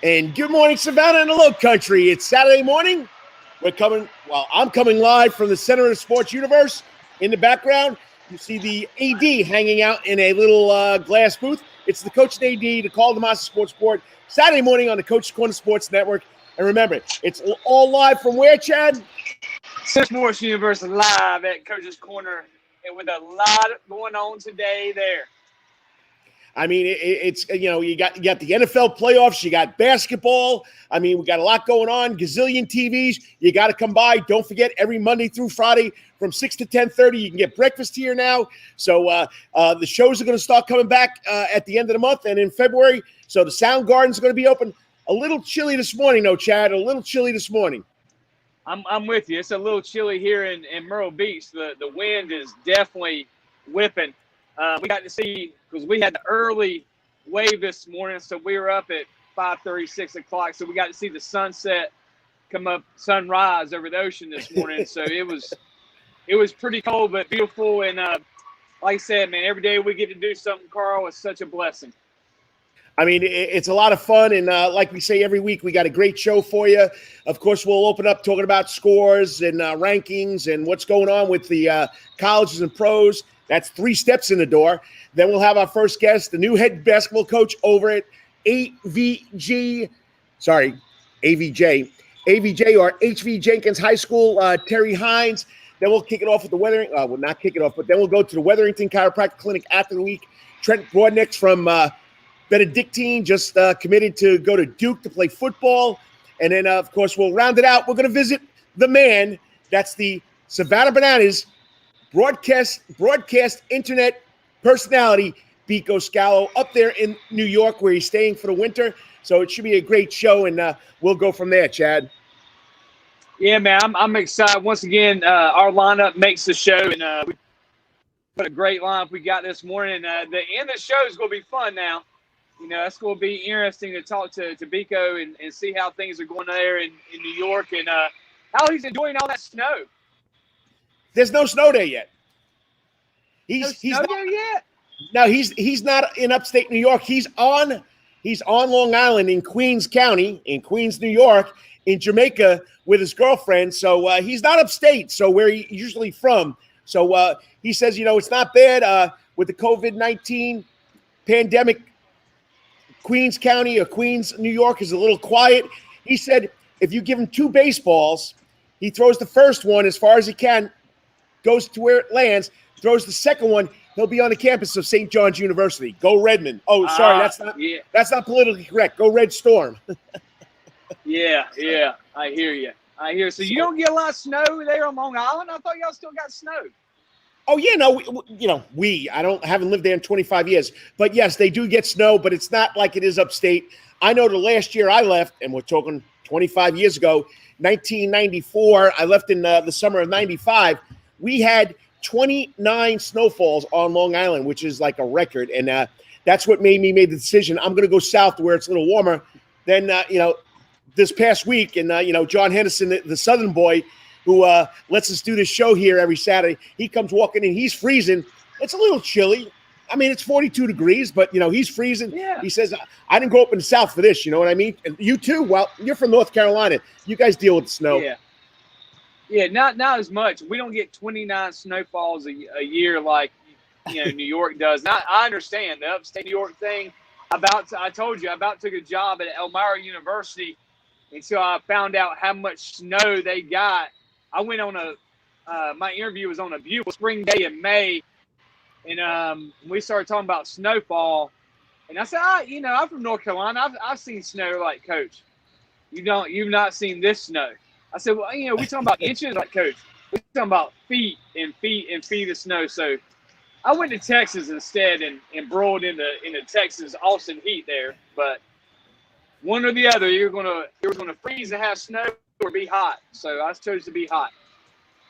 And good morning, Savannah and the Low Country. It's Saturday morning. I'm coming live from the center of the sports universe. In the background, you see the AD hanging out in a little glass booth. It's the Coach and AD, the Karl DeMasi Sports Board, Saturday morning on the Coach's Corner Sports Network. And remember, it's all live from where, Chad? Sports Universe live at Coach's Corner, and with a lot going on today there. I mean, it's you got the NFL playoffs, you got basketball. I mean, we got a lot going on, gazillion TVs. You got to come by. Don't forget, every Monday through Friday from 6 to 10:30, you can get breakfast here now. So the shows are going to start coming back at the end of the month and in February. So the Sound Garden's going to be open. A little chilly this morning, though, Chad. A little chilly this morning. I'm with you. It's a little chilly here in Myrtle Beach. The wind is definitely whipping. We got to see, because we had the early wave this morning, so we were up at 5:30, 6 o'clock. So we got to see the sunset come up, sunrise over the ocean this morning. So it was pretty cold, but beautiful. And like I said, man, every day we get to do something, Carl, is such a blessing. I mean, it's a lot of fun, and like we say every week, we got a great show for you. Of course, we'll open up talking about scores and rankings and what's going on with the colleges and pros. That's 3 steps in the door. Then we'll have our first guest, the new head basketball coach over at AVJ or HV Jenkins High School, Terry Hines. Then we'll kick it off with the not kick it off, but then we'll go to the Wetherington Chiropractic Clinic after the week. Trent Broadnax from Benedictine just committed to go to Duke to play football. And then, of course, we'll round it out. We're going to visit the man. That's the Savannah Bananas broadcast internet personality, Biko Skalla, up there in New York where he's staying for the winter. So it should be a great show, and we'll go from there, Chad. Yeah, man, I'm excited. Once again, our lineup makes the show, and what a great lineup we got this morning. The end of the show is going to be fun now. You know, it's going to be interesting to talk to Biko and see how things are going there in New York and how he's enjoying all that snow. There's no snow there yet. He's not there yet? No, he's not in upstate New York. He's on Long Island in Queens County, in Queens, New York, in Jamaica with his girlfriend. So he's not upstate, so where he's usually from. So he says, it's not bad with the COVID-19 pandemic. Queens County or Queens, New York is a little quiet. He said if you give him 2 baseballs, he throws the first one as far as he can, goes to where it lands, throws the second one, he'll be on the campus of St. John's University. Go Redmond. Oh, sorry, that's not politically correct. Go Red Storm. Yeah, I hear you. So you don't get a lot of snow there on Long Island? I thought y'all still got snow. Oh, yeah, no, I haven't lived there in 25 years. But, yes, they do get snow, but it's not like it is upstate. I know the last year I left, and we're talking 25 years ago, 1994, I left in the summer of 95. We had 29 snowfalls on Long Island, which is like a record. And that's what made me make the decision. I'm going to go south where it's a little warmer. Then, this past week, and, John Henderson, the Southern boy, who lets us do this show here every Saturday, he comes walking in. He's freezing. It's a little chilly. I mean, it's 42 degrees, but, he's freezing. Yeah. He says, I didn't grow up in the South for this, you know what I mean? And you too? Well, you're from North Carolina. You guys deal with the snow. Yeah, not as much. We don't get 29 snowfalls a year like, New York does. Now, I understand the upstate New York thing. I told you, I about took a job at Elmira University until I found out how much snow they got. I went on my interview was on a beautiful spring day in May, and we started talking about snowfall. And I said, I'm from North Carolina. I've seen snow like Coach. You've not seen this snow. I said, well, we talking about inches like Coach. We're talking about feet and feet and feet of snow. So I went to Texas instead and broiled in the Texas Austin heat there. But one or the other, you're gonna freeze and have snow or be hot. So I chose to be hot.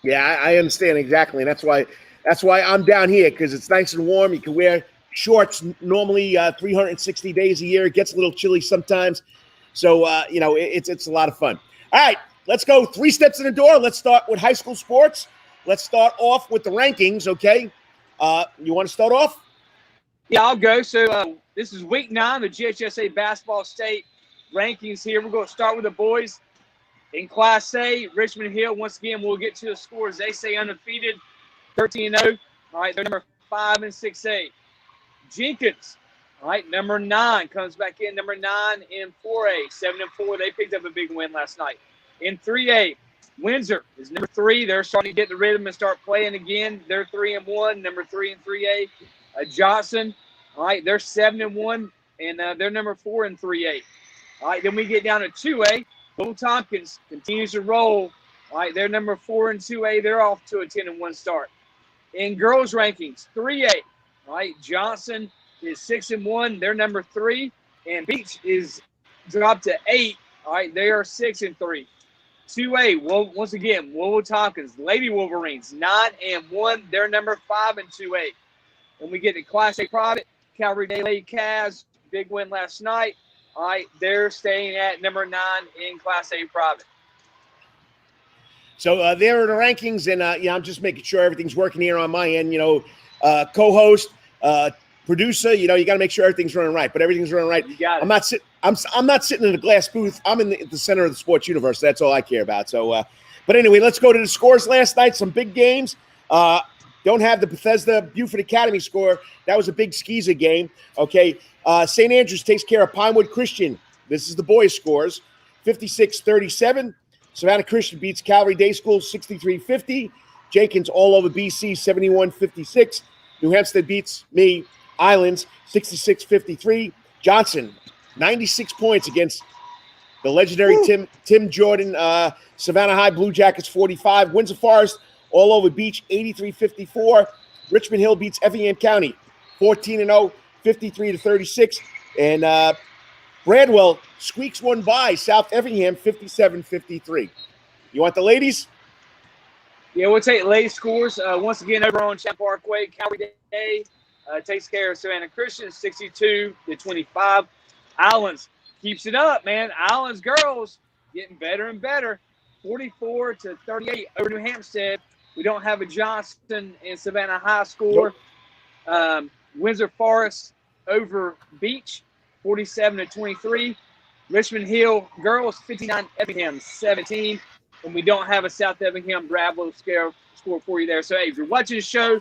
Yeah, I understand exactly. And that's why I'm down here, because it's nice and warm. You can wear shorts normally 360 days a year. It gets a little chilly sometimes. So, it's a lot of fun. All right, let's go 3 steps in the door. Let's start with high school sports. Let's start off with the rankings, okay? You want to start off? Yeah, I'll go. So this is week 9 of GHSA Basketball State. rankings here. We're going to start with the boys. In Class A, Richmond Hill, once again, we'll get to the scores. They say undefeated, 13-0. All right, they're number 5 in 6A. Jenkins, all right, number 9 comes back in, number 9 in 4A, 7-4. They picked up a big win last night. In 3A, Windsor is number 3. They're starting to get the rhythm and start playing again. They're 3-1, number 3 in 3A. Johnson, all right, they're 7-1, and they're number 4 in 3A. All right, then we get down to 2A. Little Tompkins continues to roll. All right, they're number 4 in 2A. They're off to a 10-1 start. In girls rankings, 3A. All right, Johnson is 6-1. They're number 3. And Beach is dropped to 8. All right, they are 6-3. 2A, well, once again, Willow Tompkins, Lady Wolverines, 9-1. They're number 5 in 2A. And we get to Class A private, Calvary Day Cavs, big win last night. All right, they're staying at number 9 in Class A private. So there are the rankings, and I'm just making sure everything's working here on my end. Co-host, producer. You got to make sure everything's running right. But everything's running right. You got it. I'm not sitting in a glass booth. I'm in the center of the sports universe. That's all I care about. So, but anyway, let's go to the scores last night. Some big games. Don't have the Bethesda Buford Academy score. That was a big skeezer game. Okay. St. Andrews takes care of Pinewood Christian. This is the boys' scores. 56-37. Savannah Christian beats Calvary Day School 63-50. Jenkins all over BC 71-56. New Hampstead beats Islands 66-53. Johnson 96 points against the legendary Tim Jordan. Savannah High Blue Jackets 45. Windsor Forest all over Beach 83-54. Richmond Hill beats Effingham County 14-0, 53-36. And Bradwell squeaks one by South Effingham 57-53. You want the ladies? Yeah, we'll take ladies' scores. Once again, over on Champ Parkway, Calvary Day takes care of Savannah Christian 62-25. Islands keeps it up, man. Islands girls getting better and better. 44-38 over New Hampstead. We don't have a Johnston and Savannah High score. Nope. Windsor Forest over Beach 47-23. Richmond Hill girls 59, Effingham 17. And we don't have a South Effingham Bradwell score for you there. So, hey, if you're watching the show,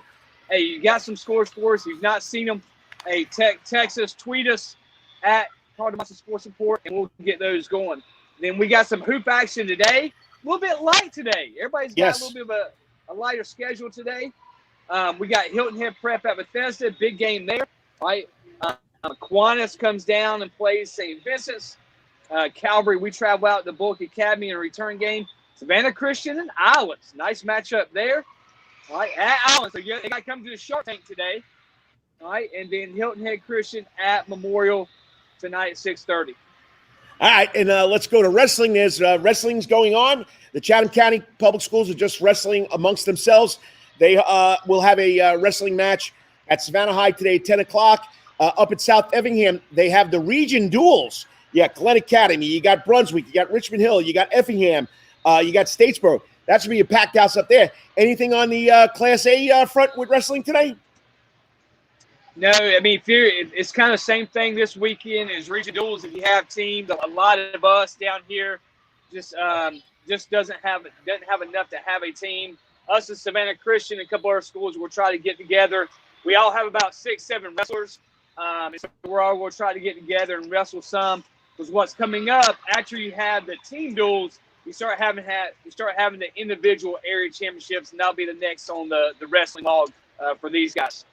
hey, you got some scores for us. If you've not seen them, hey, text us, tweet us at Karl DeMasi Sports Report, and we'll get those going. Then we got some hoop action today. A little bit light today. Everybody's got a little bit of a lighter schedule today. We got Hilton Head Prep at Bethesda. Big game there. All right. Aquinas comes down and plays St. Vincent's. Calvary, we travel out to Bullock Academy in a return game. Savannah Christian and Islands. Nice matchup there. All right, at Islands. So they got to come to the Shark Tank today. All right, and then Hilton Head Christian at Memorial tonight at 6:30. All right, and let's go to wrestling. There's wrestling's going on. The Chatham County Public Schools are just wrestling amongst themselves. They will have a wrestling match at Savannah High today at 10 o'clock. Up at South Effingham, they have the region duels. Yeah, Glen Academy. You got Brunswick. You got Richmond Hill. You got Effingham. You got Statesboro. That's going to be a packed house up there. Anything on the Class A front with wrestling today? No, I mean, it's kind of the same thing this weekend as region duels. If you have teams, a lot of us down here just doesn't have enough to have a team. Us and Savannah Christian and a couple other schools will try to get together. We all have about 6-7 wrestlers. So we're all going to try to get together and wrestle some. Because what's coming up after you have the team duels, you start having the individual area championships, and that'll be the next on the wrestling log for these guys.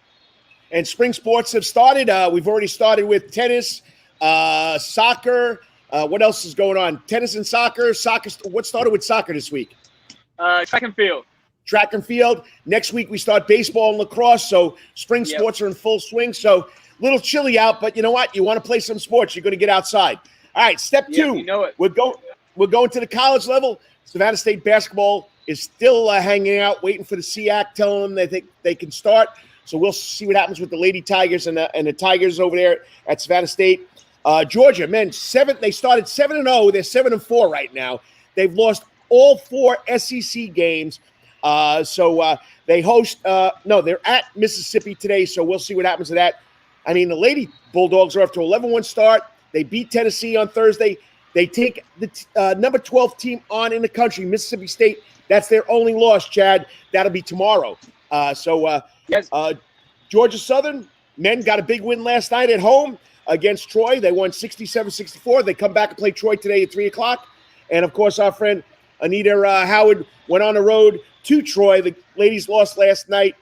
And spring sports have started. We've already started with tennis, soccer. What else is going on? Tennis and soccer. What started with soccer this week? Track and field. Track and field. Next week we start baseball and lacrosse. So spring sports are in full swing. So a little chilly out, but you know what? You want to play some sports, you're going to get outside. All right, step 2. You know it. We're going to the college level. Savannah State basketball is still hanging out, waiting for the SEAC, telling them they can start. So we'll see what happens with the Lady Tigers and the Tigers over there at Savannah State. Georgia, men, they started 7-0. They're 7-4 right now. They've lost all 4 SEC games. So they host they're at Mississippi today. So we'll see what happens to that. I mean, the Lady Bulldogs are off to an 11-1 start. They beat Tennessee on Thursday. They take the number 12 team on in the country, Mississippi State. That's their only loss, Chad. That'll be tomorrow. Yes. Georgia Southern men got a big win last night at home against Troy. They won 67-64. They come back and play Troy today at 3 o'clock. And, of course, our friend Anita Howard went on the road to Troy. The ladies lost last night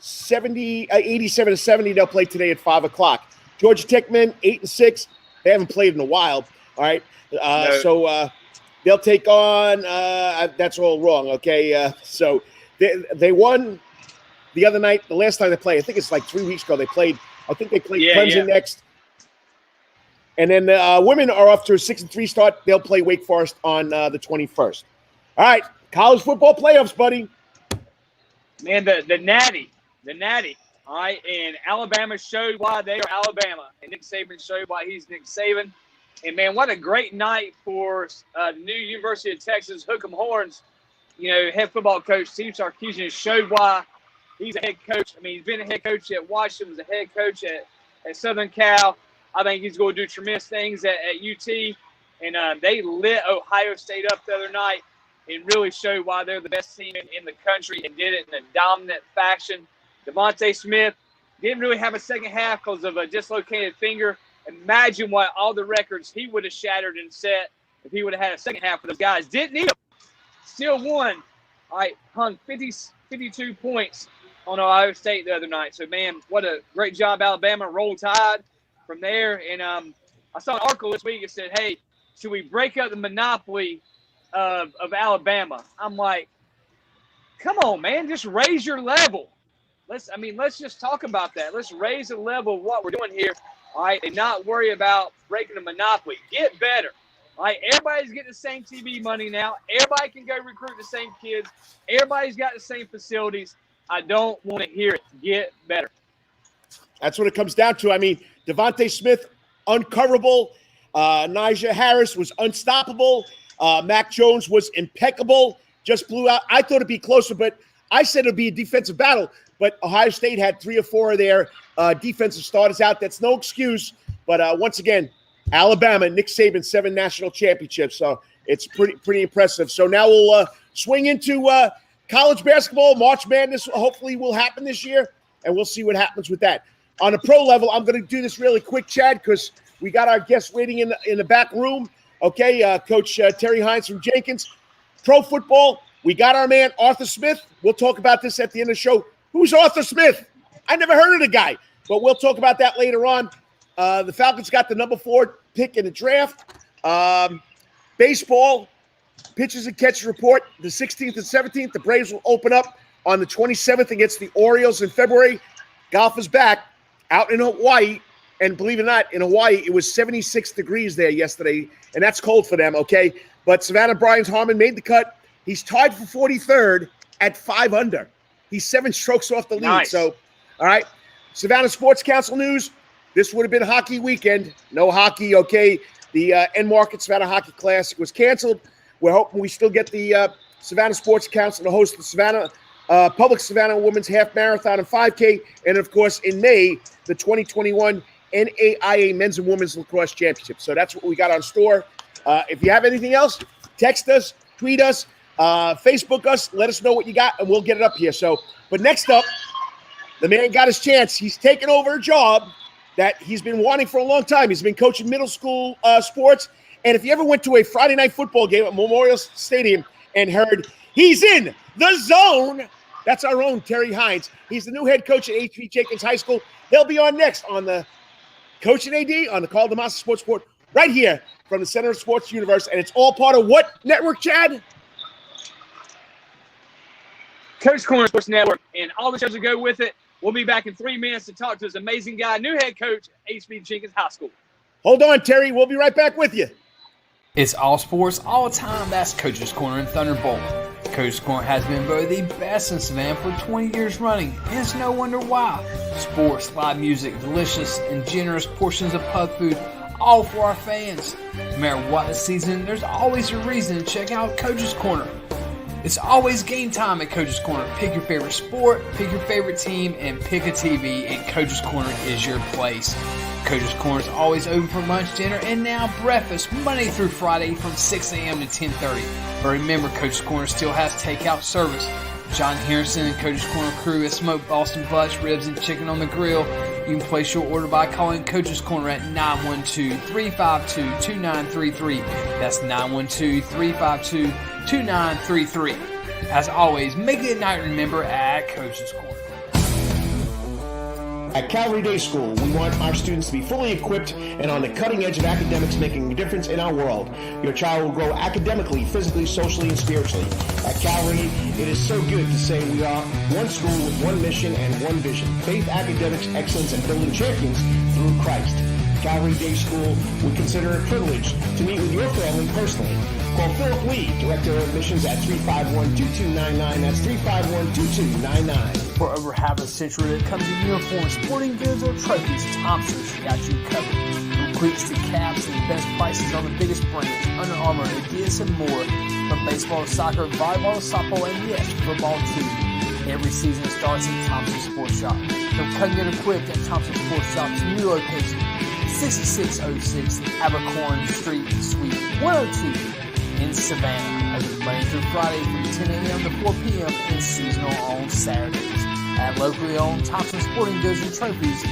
87-70. They'll play today at 5 o'clock. Georgia Tech men, 8-6. They haven't played in a while. All right. No. So they'll take on that's all wrong, okay? So they won the other night, the last time they played. I think it's like 3 weeks ago. They played Clemson next. And then the women are off to a 6-3 start. They'll play Wake Forest on the 21st. All right, college football playoffs, buddy. Man, the natty. All right, and Alabama showed why they are Alabama, and Nick Saban showed why he's Nick Saban. And, man, what a great night for the new University of Texas Hook 'em Horns. Head football coach Steve Sarkisian showed why he's a head coach. I mean, he's been a head coach at Washington, was a head coach at Southern Cal. I think he's going to do tremendous things at UT. And they lit Ohio State up the other night and really showed why they're the best team in the country and did it in a dominant fashion. Devontae Smith didn't really have a second half because of a dislocated finger. Imagine what all the records he would have shattered and set if he would have had a second half for those guys. Didn't need him. Still won. All right, hung 52 points on Ohio State the other night. So, man, what a great job, Alabama. Roll Tide from there. And I saw an article this week that said, hey, should we break up the monopoly of Alabama? I'm like, come on, man, just raise your level. Let's just talk about that. Let's raise the level of what we're doing here, all right, and not worry about breaking a monopoly. Get better, all right? Everybody's getting the same TV money now. Everybody can go recruit the same kids. Everybody's got the same facilities. I don't want to hear it. Get better. That's what it comes down to. I mean, Devontae Smith, uncoverable. Najee Harris was unstoppable. Mac Jones was impeccable. Just blew out. I thought it'd be closer, but I said it'd be a defensive battle. But Ohio State had 3 or 4 of their defensive starters out. That's no excuse. But once again, Alabama, Nick Saban, 7 national championships. So it's pretty impressive. So now we'll swing into college basketball. March Madness hopefully will happen this year, and we'll see what happens with that. On a pro level, I'm going to do this really quick, Chad, because we got our guests waiting in the back room. Okay, Coach Terry Hines from Jenkins. Pro football, we got our man Arthur Smith. We'll talk about this at the end of the show. Who's Arthur Smith? I never heard of the guy, but we'll talk about that later on. The Falcons got the number 4 pick in the draft. Baseball, pitchers and catches report, the 16th and 17th. The Braves will open up on the 27th against the Orioles in February. Golf is back out in Hawaii. And believe it or not, in Hawaii, it was 76 degrees there yesterday, and that's cold for them, okay? But Savannah Bryans Harmon made the cut. He's tied for 43rd at 5 under. He's 7 strokes off the lead. Nice. So, all right. Savannah Sports Council news. This would have been hockey weekend. No hockey, okay? The N-Market Savannah Hockey Classic was canceled. We're hoping we still get the Savannah Sports Council to host the Savannah Public Savannah Women's Half Marathon and 5K. And, of course, in May, the 2021 NAIA Men's and Women's Lacrosse Championship. So that's what we got on store. If you have anything else, text us, tweet us, Facebook us, let us know what you got, and we'll get it up here. So, but next up, the man got his chance. He's taken over a job that he's been wanting for a long time. He's been coaching middle school sports. And if you ever went to a Friday night football game at Memorial Stadium and heard, he's in the zone, that's our own Terry Hines. He's the new head coach at HB Jenkins High School. He'll be on next on the Coaching AD on the Karl DeMasi Sports Report right here from the Center of Sports Universe. And it's all part of what network, Chad? Coach Corner Sports Network and all the shows that go with it. We'll be back in 3 minutes to talk to this amazing guy, new head coach at HB Jenkins High School. Hold on, Terry. We'll be right back with you. It's all sports, all the time. That's Coach's Corner and Thunderbolt. Coach's Corner has been voted the best in Savannah for 20 years running, and it's no wonder why. Sports, live music, delicious and generous portions of pub food, all for our fans. No matter what the season, there's always a reason to check out Coach's Corner. It's always game time at Coach's Corner. Pick your favorite sport, pick your favorite team, and pick a TV, and Coach's Corner is your place. Coach's Corner is always open for lunch, dinner, and now breakfast, Monday through Friday from 6 a.m. to 10:30. But remember, Coach's Corner still has takeout service. John Harrison and Coach's Corner crew has smoked Boston butts, ribs, and chicken on the grill. You can place your order by calling Coach's Corner at 912-352-2933. That's 912-352-2933. As always, make it a night to remember at Coach's Corner. At Calvary Day School, we want our students to be fully equipped and on the cutting edge of academics, making a difference in our world. Your child will grow academically, physically, socially, and spiritually. At Calvary, it is so good to say we are one school with one mission and one vision: faith, academics, excellence, and building champions through Christ. Calvary Day School would consider it a privilege to meet with your family personally. Call Philip Lee, Director of Admissions, at 351-2299. That's 351-2299. For over half a century, when it comes to uniforms, sporting goods, or trophies, Thompson's got you covered. From cleats to caps and the best prices on the biggest brands, Under Armour, Adidas, and more. From baseball to soccer, volleyball to softball, and yes, football too. Every season starts at Thompson Sports Shop. From come get equipped at Thompson Sports Shop's new location, 6606 Abercorn Street, Suite 102 in Savannah. Open Monday through Friday from 10 a.m. to 4 p.m. and seasonal on Saturdays. At locally owned Thompson Sporting Goods and Trophies,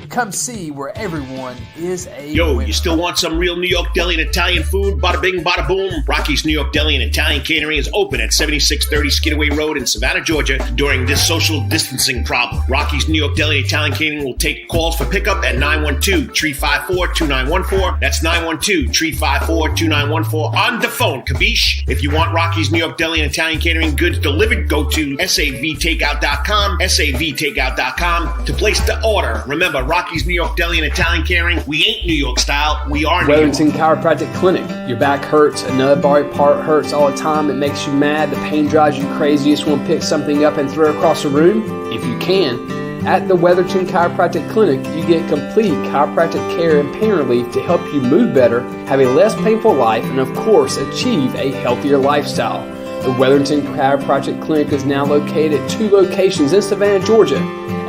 come see where everyone is a winner. You still want some real New York deli and Italian food? Bada bing, bada boom. Rocky's New York Deli and Italian Catering is open at 7630 Skidaway Road in Savannah, Georgia during this social distancing problem. Rocky's New York Deli and Italian Catering will take calls for pickup at 912-354-2914. That's 912-354-2914 on the phone, capiche? If you want Rocky's New York Deli and Italian Catering goods delivered, go to savtakeout.com, savtakeout.com to place the order. Remember, Rocky's New York Deli and Italian Catering, we ain't New York style, we are New York. Wetherington Chiropractic Clinic. Your back hurts, another body part hurts all the time, it makes you mad, the pain drives you crazy, you just want to pick something up and throw it across the room? If you can. At the Wetherington Chiropractic Clinic, you get complete chiropractic care and pain relief to help you move better, have a less painful life, and of course, achieve a healthier lifestyle. The Wetherington Chiropractic Clinic is now located at 2 locations in Savannah, Georgia,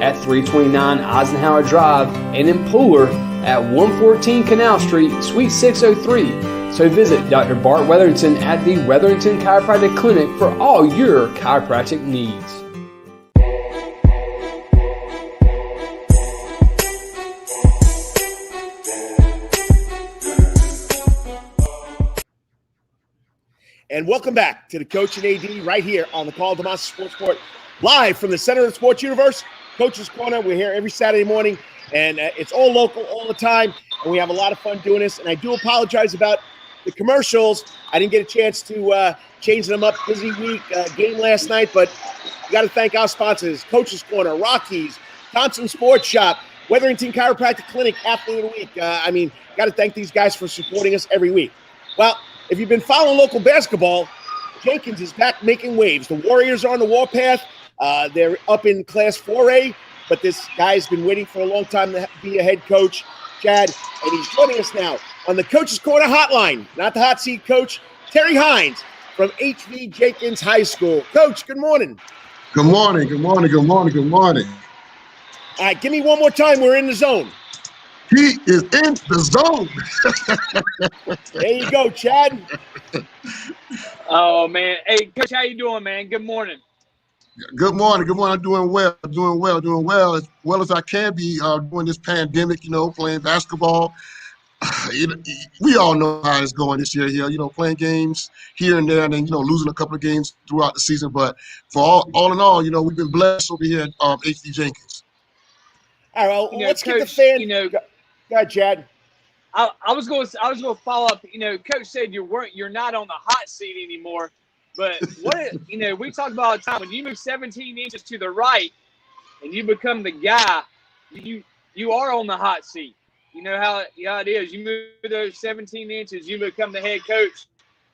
at 329 Eisenhower Drive, and in Pooler at 114 Canal Street, Suite 603. So visit Dr. Bart Wetherington at the Wetherington Chiropractic Clinic for all your chiropractic needs. And welcome back to the Coach and AD right here on the Karl DeMasi Sports Court, live from the center of the sports universe, Coach's Corner. We're here every Saturday morning, and it's all local all the time, and we have a lot of fun doing this. And I do apologize about the commercials. I didn't get a chance to change them up. Busy week, game last night, but we got to thank our sponsors: Coach's Corner, Rockies, Thompson Sports Shop, Wetherington Chiropractic Clinic, Athlete of the Week. Got to thank these guys for supporting us every week. Well, if you've been following local basketball, Jenkins is back making waves. The Warriors are on the warpath. They're up in Class 4A, but this guy's been waiting for a long time to be a head coach, Chad, and he's joining us now on the Coach's Corner hotline. Not the hot seat coach, Terry Hines from HV Jenkins High School. Coach, good morning. Good morning, good morning, good morning, good morning. All right, give me one more time. We're in the zone. He is in the zone. There you go, Chad. Oh, man. Hey, Coach, how you doing, man? Good morning. Good morning, good morning. I'm doing well as well as I can be during this pandemic, playing basketball. We all know how it's going this year here, playing games here and there and then, losing a couple of games throughout the season. But for all in all, we've been blessed over here at HV Jenkins. All right, well, let's Coach, get the fan. Go ahead, Chad. I was going to follow up. Coach said you're not on the hot seat anymore. But we talk about all the time, when you move 17 inches to the right and you become the guy, you are on the hot seat. You know how it is. You move those 17 inches, you become the head coach.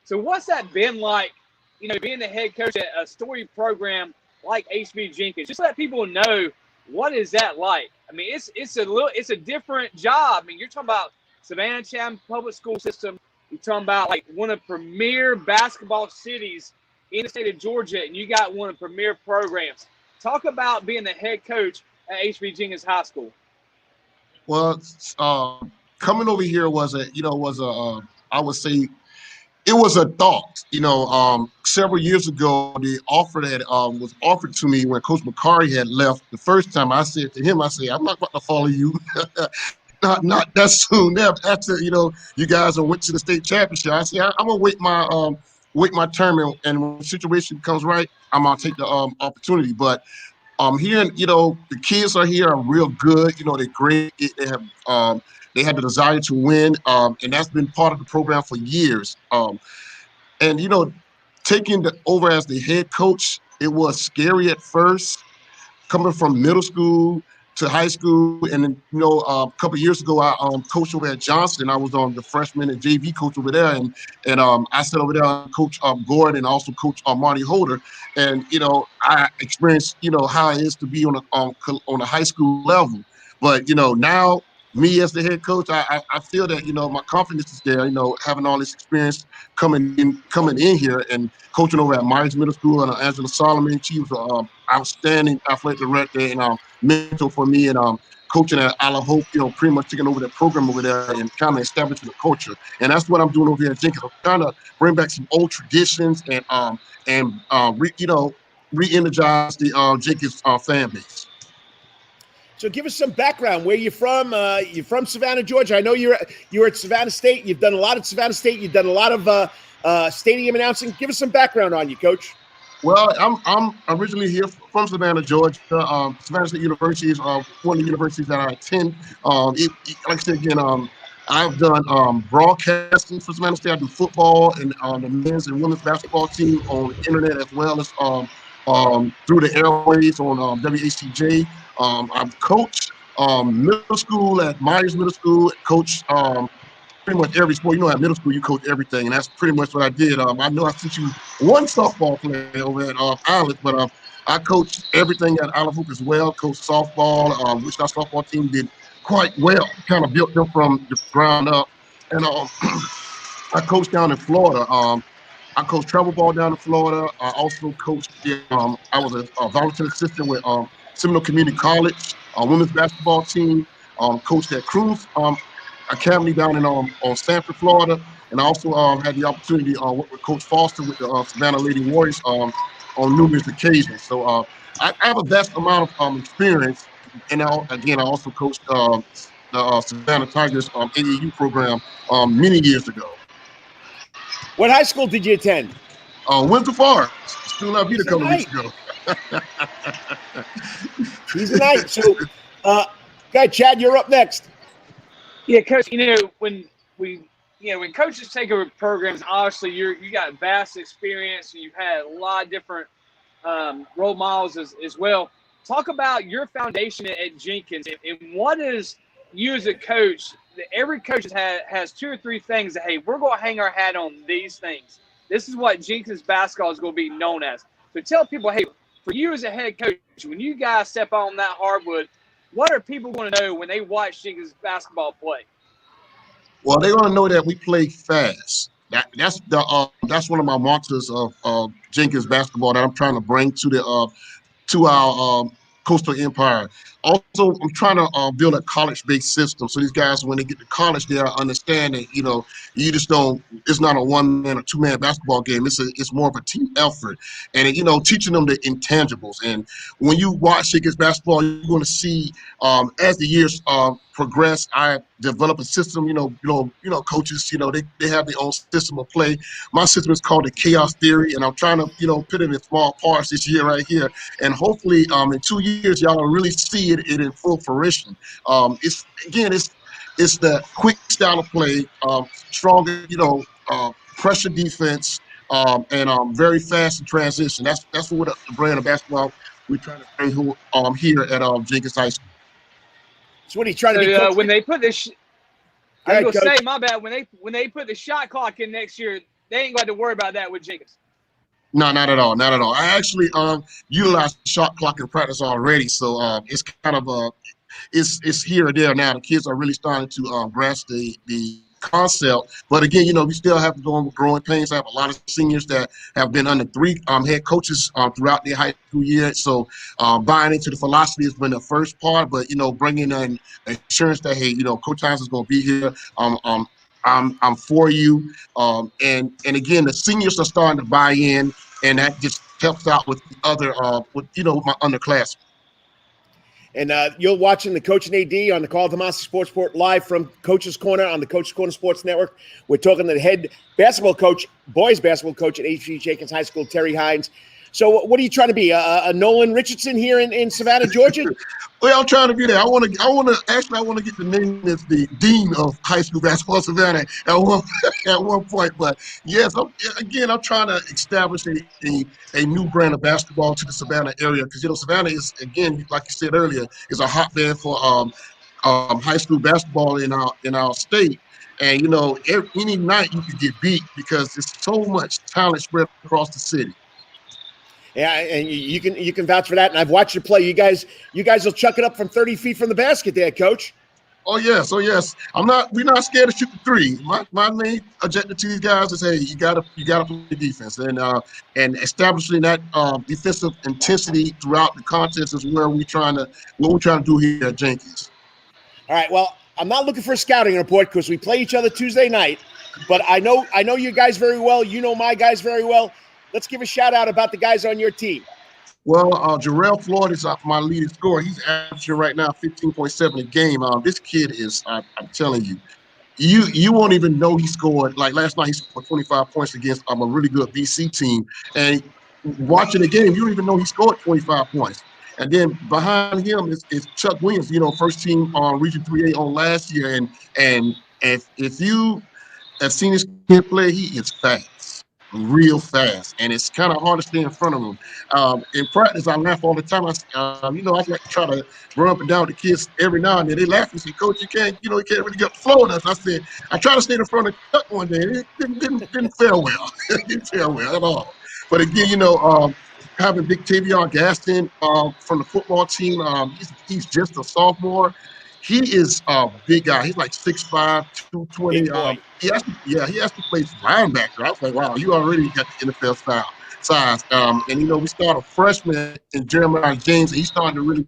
So what's that been like, being the head coach at a story program like HB Jenkins? Just let people know, what is that like? I mean, it's a different job. I mean, you're talking about Savannah Chapman Public School System. You're talking about like one of the premier basketball cities in the state of Georgia, and you got one of the premier programs. Talk about being the head coach at HB Jenkins High School. Well, coming over here I would say it was a thought. Several years ago, the offer that was offered to me when Coach McCarry had left the first time. I said to him, I'm not about to follow you. not that soon. After you guys went to the state championship, I said I'm gonna wait my term, and when the situation comes right, I'm gonna take the opportunity. But here, the kids are here are real good. They're great. They have the desire to win, and that's been part of the program for years. And taking over as the head coach, it was scary at first, coming from middle school to high school. And then, a couple of years ago, I coached over at Johnson. I was on the freshman and JV coach over there, and I sat over there, Coach Gordon, and also Coach Marty Holder. And I experienced how it is to be on a high school level. But now, me as the head coach, I feel that my confidence is there. Having all this experience coming in here and coaching over at Myers Middle School, and Angela Solomon, she was an outstanding athletic director and mentor for me, and coaching at Isle of Hope, pretty much taking over that program over there and kind of establishing the culture. And that's what I'm doing over here at Jenkins. I'm trying to bring back some old traditions and re-energize the Jenkins fan base. So give us some background. Where you from? You're from Savannah, Georgia. I know you're at Savannah State. You've done a lot at Savannah State. You've done a lot of stadium announcing. Give us some background on you, Coach. Well, I'm originally here from Savannah, Georgia. Savannah State University is one of the universities that I attend. Like I said again, I've done broadcasting for Savannah State. I do football and the men's and women's basketball team on the internet, as well as through the airways on WHCJ. I've coached middle school at Myers Middle School, coached pretty much every sport. At middle school, you coach everything, and that's pretty much what I did. I know I sent you one softball player over at Island, but I coached everything at Isle of Hope as well. Coached softball, which our softball team did quite well, kind of built them from the ground up. And I coached down in Florida. I coached travel ball down in Florida. I also coached, I was a volunteer assistant with Seminole Community College, women's basketball team, coached at Cruz Academy down in Sanford, Florida, and I also had the opportunity to work with Coach Foster with the Savannah Lady Warriors on numerous occasions. So I have a vast amount of experience, and I also coached the Savannah Tigers AAU program many years ago. What high school did you attend? Windsor Forest. Still out here a couple of weeks ago. He's a knight. So, guy, Chad, you're up next. Yeah, Coach. When coaches take over programs, obviously you got vast experience. You've had a lot of different role models as well. Talk about your foundation at Jenkins, and what is you as a coach. Every coach has two or three things that, hey, we're going to hang our hat on these things. This is what Jenkins basketball is going to be known as. So tell people, hey, for you as a head coach, when you guys step on that hardwood, what are people going to know when they watch Jenkins basketball play? Well, they're going to know that we play fast. That's one of my mantras of Jenkins basketball that I'm trying to bring to our Coastal Empire. Also, I'm trying to build a college-based system, so these guys, when they get to college, they understand that you just don't. It's not a one-man or two-man basketball game. It's more of a team effort, and teaching them the intangibles. And when you watch Jenkins basketball, you're going to see as the years progress, I develop a system. Coaches, they have their own system of play. My system is called the Chaos Theory, and I'm trying to put it in small parts this year right here, and hopefully in 2 years y'all will really see it in full fruition. It's the quick style of play, stronger, pressure defense, and very fast in transition. That's what the brand of basketball we're trying to bring here at Jenkins High School. So what are you trying to be? When they put this, I was going to say, my bad. When they put the shot clock in next year, they ain't got to worry about that with Jenkins. No, not at all. Not at all. I actually utilized the shot clock in practice already, so it's kind of it's here or there now. The kids are really starting to grasp the concept. But again, we still have to go on with growing pains. I have a lot of seniors that have been under 3 head coaches throughout their high school year. So buying into the philosophy has been the first part, but bringing in assurance that, hey, Coach Hines is going to be here. I'm for you. And again, the seniors are starting to buy in, and that just helps out with the other with my underclassmen. And you're watching the Coach and AD on the Karl DeMasi Sports Report live from Coach's Corner on the Coach's Corner Sports Network. We're talking to the head basketball coach, boys basketball coach at Jenkins High School, Terry Hines. So what are you trying to be, a Nolan Richardson here in Savannah, Georgia? Well, I'm trying to be there. I want to get the name as the dean of high school basketball Savannah at one point. But yes, I'm trying to establish a new brand of basketball to the Savannah area, because Savannah is, again, like you said earlier, is a hotbed for high school basketball in our state. And any night you could get beat because there's so much talent spread across the city. Yeah, and you can vouch for that. And I've watched you play. You guys will chuck it up from 30 feet from the basket there, Coach. Oh yes. We're not scared to shoot the three. My main objective to these guys is, hey, you gotta play defense, and establishing that defensive intensity throughout the contest is what we're trying to do here at Jenkins. All right. Well, I'm not looking for a scouting report because we play each other Tuesday night, but I know you guys very well. You know my guys very well. Let's give a shout out about the guys on your team. Well, Jarrell Floyd is my leading scorer. He's averaging right now 15.7 a game. This kid is, I'm telling you, you won't even know he scored. Like last night, he scored 25 points against a really good BC team. And watching the game, you don't even know he scored 25 points. And then behind him is Chuck Williams, first team on Region 3A on last year. And if you have seen this kid play, he is fast. Real fast, and it's kind of hard to stay in front of them. In practice, I laugh all the time. I like to try to run up and down with the kids every now and then. They laugh and say, "Coach, you can't really get the flow enough." I said, I tried to stay in front of Chuck one day. It didn't fare well. It didn't fare well at all. But again, having Big Tavion Gaston from the football team, he's just a sophomore. He is a big guy. He's like 6'5", 220. He has to play linebacker. I was like, wow, you already got the NFL size. And we started a freshman in Jeremiah James, and he's starting to really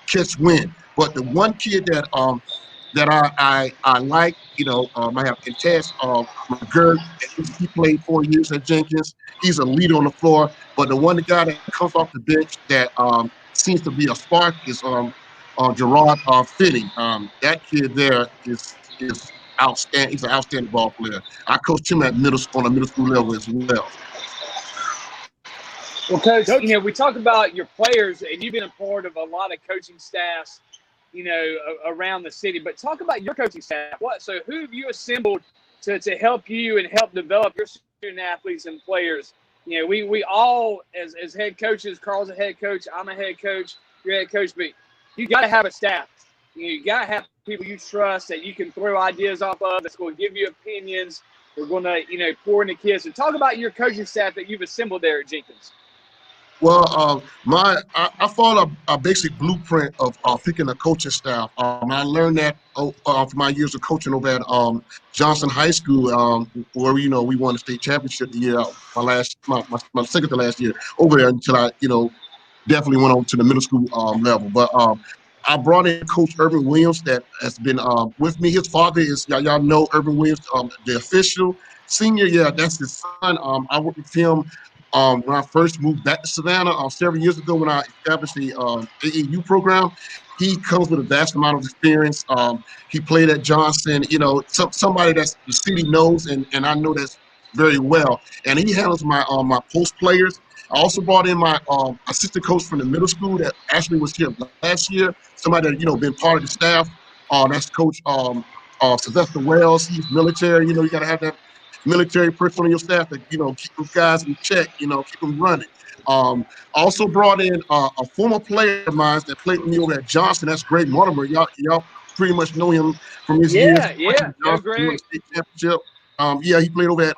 catch wind. But the one kid that I like, I have Tess McGurk. He played 4 years at Jenkins. He's a leader on the floor. But the guy that comes off the bench that seems to be a spark is Gerard Fitting. That kid there is outstanding. He's an outstanding ball player. I coached him on a middle school level as well. Well, Coach, we talk about your players, and you've been a part of a lot of coaching staffs, around the city. But talk about your coaching staff. So who have you assembled to help you and help develop your student athletes and players? We all, as head coaches, Karl's a head coach, I'm a head coach, you're a head coach, but you got to have a staff. You got to have people you trust that you can throw ideas off of, that's going to give you opinions. We're going to, pour into kids. So talk about your coaching staff that you've assembled there at Jenkins. Well, I followed a basic blueprint of picking a coaching staff. I learned that from my years of coaching over at Johnson High School, where we won the state championship the year my second to last year over there until I definitely went on to the middle school level. But I brought in Coach Urban Williams that has been with me. His father is, y'all know Urban Williams, the official senior. Yeah, that's his son. I worked with him when I first moved back to Savannah several years ago when I established the AAU program. He comes with a vast amount of experience. He played at Johnson, somebody that's the city knows, and I know that's very well. And he handles my post players. I also brought in my assistant coach from the middle school that actually was here last year, somebody that, been part of the staff. That's Coach Sylvester Wells. He's military. You got to have that military person on your staff that, keep those guys in check, keep them running. Also brought in a former player of mine that played with me over at Johnson. That's Greg Mortimer. Y'all pretty much know him from his years. Yeah, Greg. State championship. Yeah, he played over at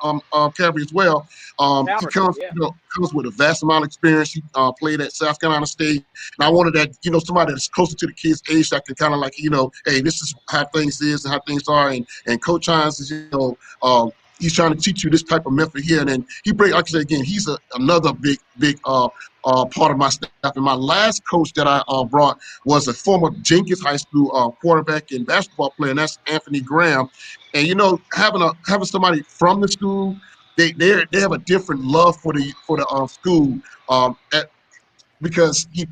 Calvary as well. He comes, Yeah. comes with a vast amount of experience. He played at South Carolina State, and I wanted that, somebody that's closer to the kids' age that can kind of like, hey, this is how things is and how things are, and Coach Hines is, he's trying to teach you this type of method here, and then like I said again, he's another big part of my staff. And my last coach that I brought was a former Jenkins High School quarterback and basketball player, and that's Anthony Graham. And having somebody from the school, they have a different love for the school, because he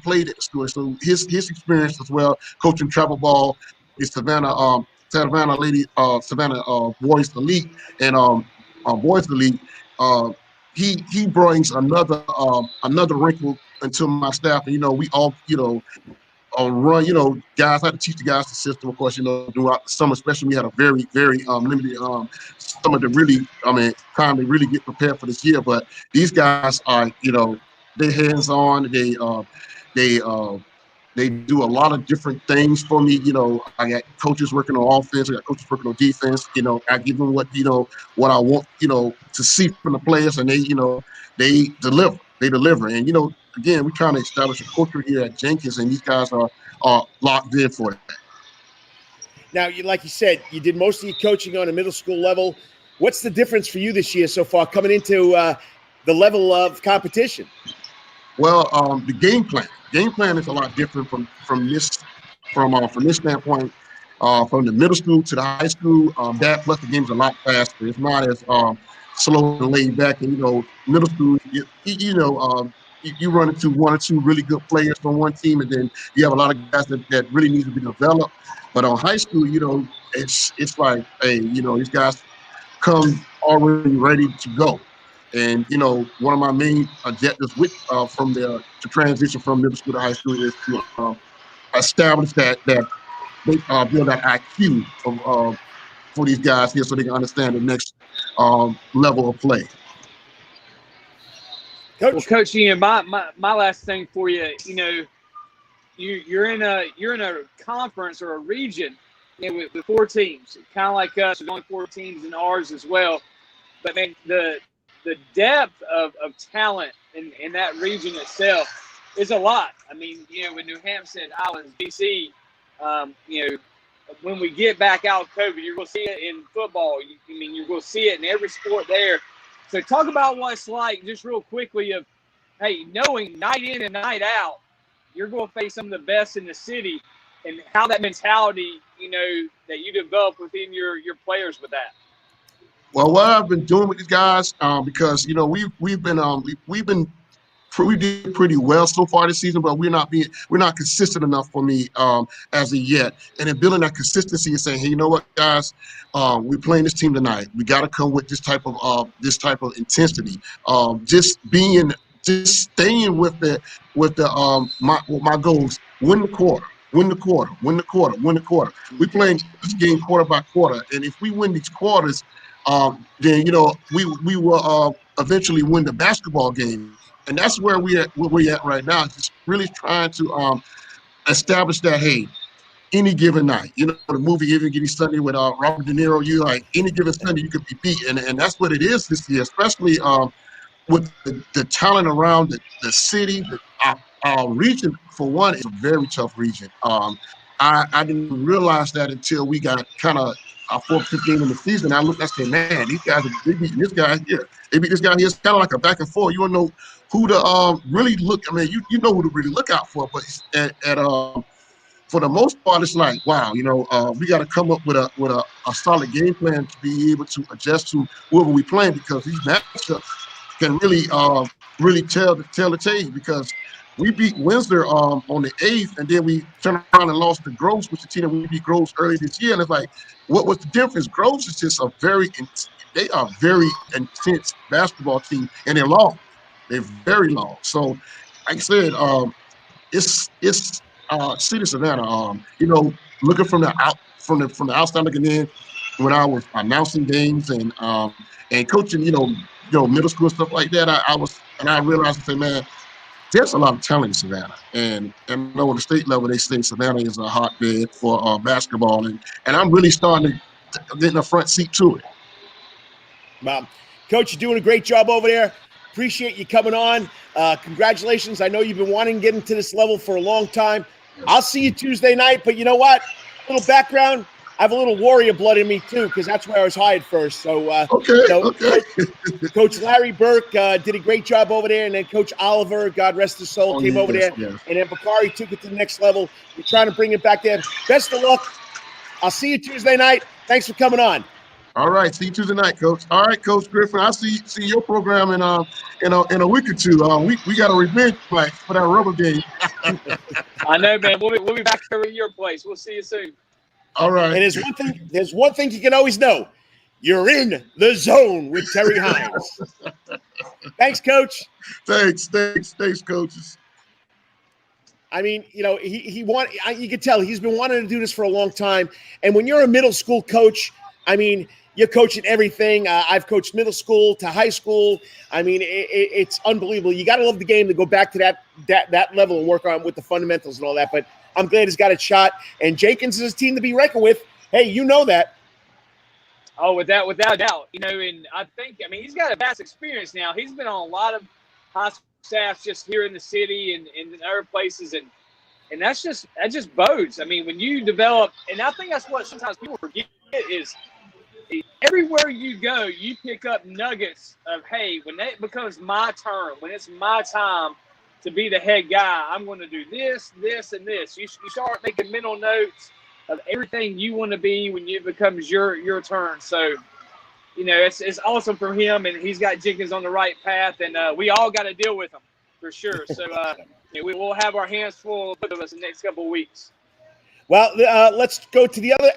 played at the school, so his experience as well, coaching travel ball, is Savannah Boys Elite and Boys Elite. He brings another wrinkle into my staff, and we all run, guys had to teach the guys the system, of course, throughout the summer, especially we had a very, very limited summer to really, time to really get prepared for this year. But these guys are, they're hands-on. They do a lot of different things for me. I got coaches working on offense, I got coaches working on defense. I give them what I want, to see from the players, and they deliver. They deliver. And, again, we're trying to establish a culture here at Jenkins, and these guys are locked in for that. Now, like you said, you did most of your coaching on a middle school level. What's the difference for you this year so far coming into the level of competition? Well, the game plan is a lot different from this standpoint. From the middle school to the high school, that plus the game's a lot faster. It's not as slow and laid back. And middle school, you run into one or two really good players from one team, and then you have a lot of guys that really need to be developed. But on high school, it's like, hey, these guys come already ready to go. And one of my main objectives to transition from middle school to high school is to establish that they build that IQ for these guys here, so they can understand the next level of play. Coach, well, Coach, my last thing for you, you're in a conference or a region, with 4 teams, kind of like us. There's only 4 teams in ours as well. But man, the depth of talent in that region itself is a lot. I mean, with New Hampshire, Islands, BC, when we get back out of COVID, you're going to see it in football. You're going to see it in every sport there. So talk about what it's like, just real quickly, of, hey, knowing night in and night out, you're going to face some of the best in the city, and how that mentality, that you develop within your players with that. Well, what I've been doing with these guys, because we did pretty well so far this season, but we're not consistent enough for me as of yet. And in building that consistency and saying, hey, you know what, guys, we're playing this team tonight. We got to come with this type of intensity. Just staying with my goals. Win the quarter. We playing this game quarter by quarter, and if we win these quarters, then we will eventually win the basketball game. And that's where we're at right now. Just really trying to establish that, hey, any given night, the movie Even Getting Sunday with Robert De Niro, you like any given Sunday you could be beat, and that's what it is this year, especially with the talent around the city. Our region, for one, is a very tough region. I didn't realize that until we got kind of our 4th, 5th game in the season. I looked, I said, man, these guys, they beat this guy here. They beat this guy here. It's kind of like a back and forth. You don't know who to really look. I mean, you know who to really look out for. But for the most part, it's like, wow, we got to come up with a solid game plan to be able to adjust to whoever we playing, because these matchups can really tell the tale, because we beat Windsor on the 8th, and then we turned around and lost to Groves, which is the team that we beat Groves early this year. And it's like, what was the difference? Groves is just they are very intense basketball team, and they're long. They're very long. So, like I said, it's City of Savannah. Looking from the outside looking in, when I was announcing games and coaching, middle school stuff like that, I realized, I said, man, there's a lot of talent in Savannah, and on the state level, they say Savannah is a hotbed for basketball, and I'm really starting to get in the front seat to it. Coach, you're doing a great job over there. Appreciate you coming on. Congratulations. I know you've been wanting to get into this level for a long time. I'll see you Tuesday night, but you know what? A little background. I have a little warrior blood in me too, because that's where I was hired first. So, Okay. Coach Larry Burke did a great job over there, and then Coach Oliver, God rest his soul, came over there, and then Bakari took it to the next level. We're trying to bring it back there. Best of luck. I'll see you Tuesday night. Thanks for coming on. All right, see you Tuesday night, Coach. All right, Coach Griffin, I'll see your program in a week or two. We got a revenge fight for that rubber game. I know, man. We'll be back over at your place. We'll see you soon. All right. And there's one thing you can always know. You're in the zone with Terry Hines. Thanks, Coach. Thanks, coaches. I mean, you can tell he's been wanting to do this for a long time. And when you're a middle school coach, I mean, you're coaching everything. I've coached middle school to high school. I mean, it's unbelievable. You got to love the game to go back to that level and work on with the fundamentals and all that. But I'm glad he's got a shot. And Jenkins is a team to be reckoned with. Hey, you know that. Oh, without doubt. And I think, he's got a vast experience now. He's been on a lot of high school staffs just here in the city and in other places. And that just bodes. I mean, when you develop, and I think that's what sometimes people forget is everywhere you go, you pick up nuggets of, hey, when it becomes my turn, when it's my time to be the head guy, I'm going to do this, this, and this. You start making mental notes of everything you want to be when it becomes your turn. So, it's awesome for him, and he's got Jenkins on the right path, and we all got to deal with him for sure. So we will have our hands full of us in the next couple of weeks. Well, let's go to the other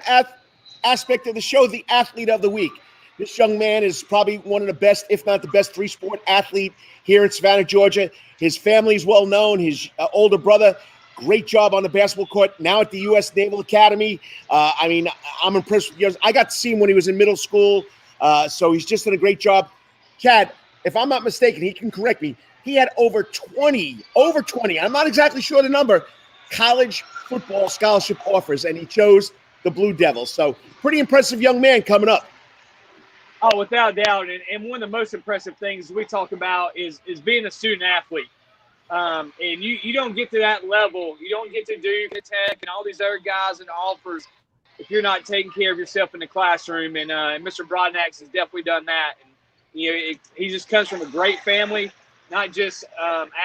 aspect of the show, the athlete of the week. This young man is probably one of the best, if not the best, three-sport athlete here in Savannah, Georgia. His family is well known. His older brother, great job on the basketball court, now at the U.S. Naval Academy. I'm impressed with yours. I got to see him when he was in middle school, so he's just done a great job. Chad, if I'm not mistaken, he can correct me. He had over 20, I'm not exactly sure the number, college football scholarship offers, and he chose the Blue Devils. So pretty impressive young man coming up. Oh, without doubt. And one of the most impressive things we talk about is being a student athlete. And you don't get to that level. You don't get to Duke and Tech and all these other guys and offers if you're not taking care of yourself in the classroom. And Mr. Broadnax has definitely done that. And, he just comes from a great family, not just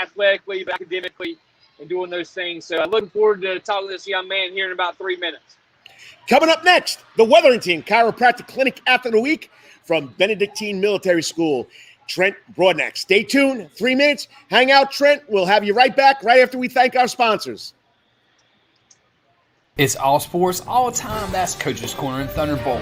athletically, but academically, and doing those things. So I'm looking forward to talking to this young man here in about 3 minutes. Coming up next, the Wetherington Chiropractic Clinic Athlete of the Week from Benedictine Military School, Trent Broadnax. Stay tuned. 3 minutes. Hang out, Trent. We'll have you right back right after we thank our sponsors. It's all sports, all the time. That's Coach's Corner in Thunderbolt.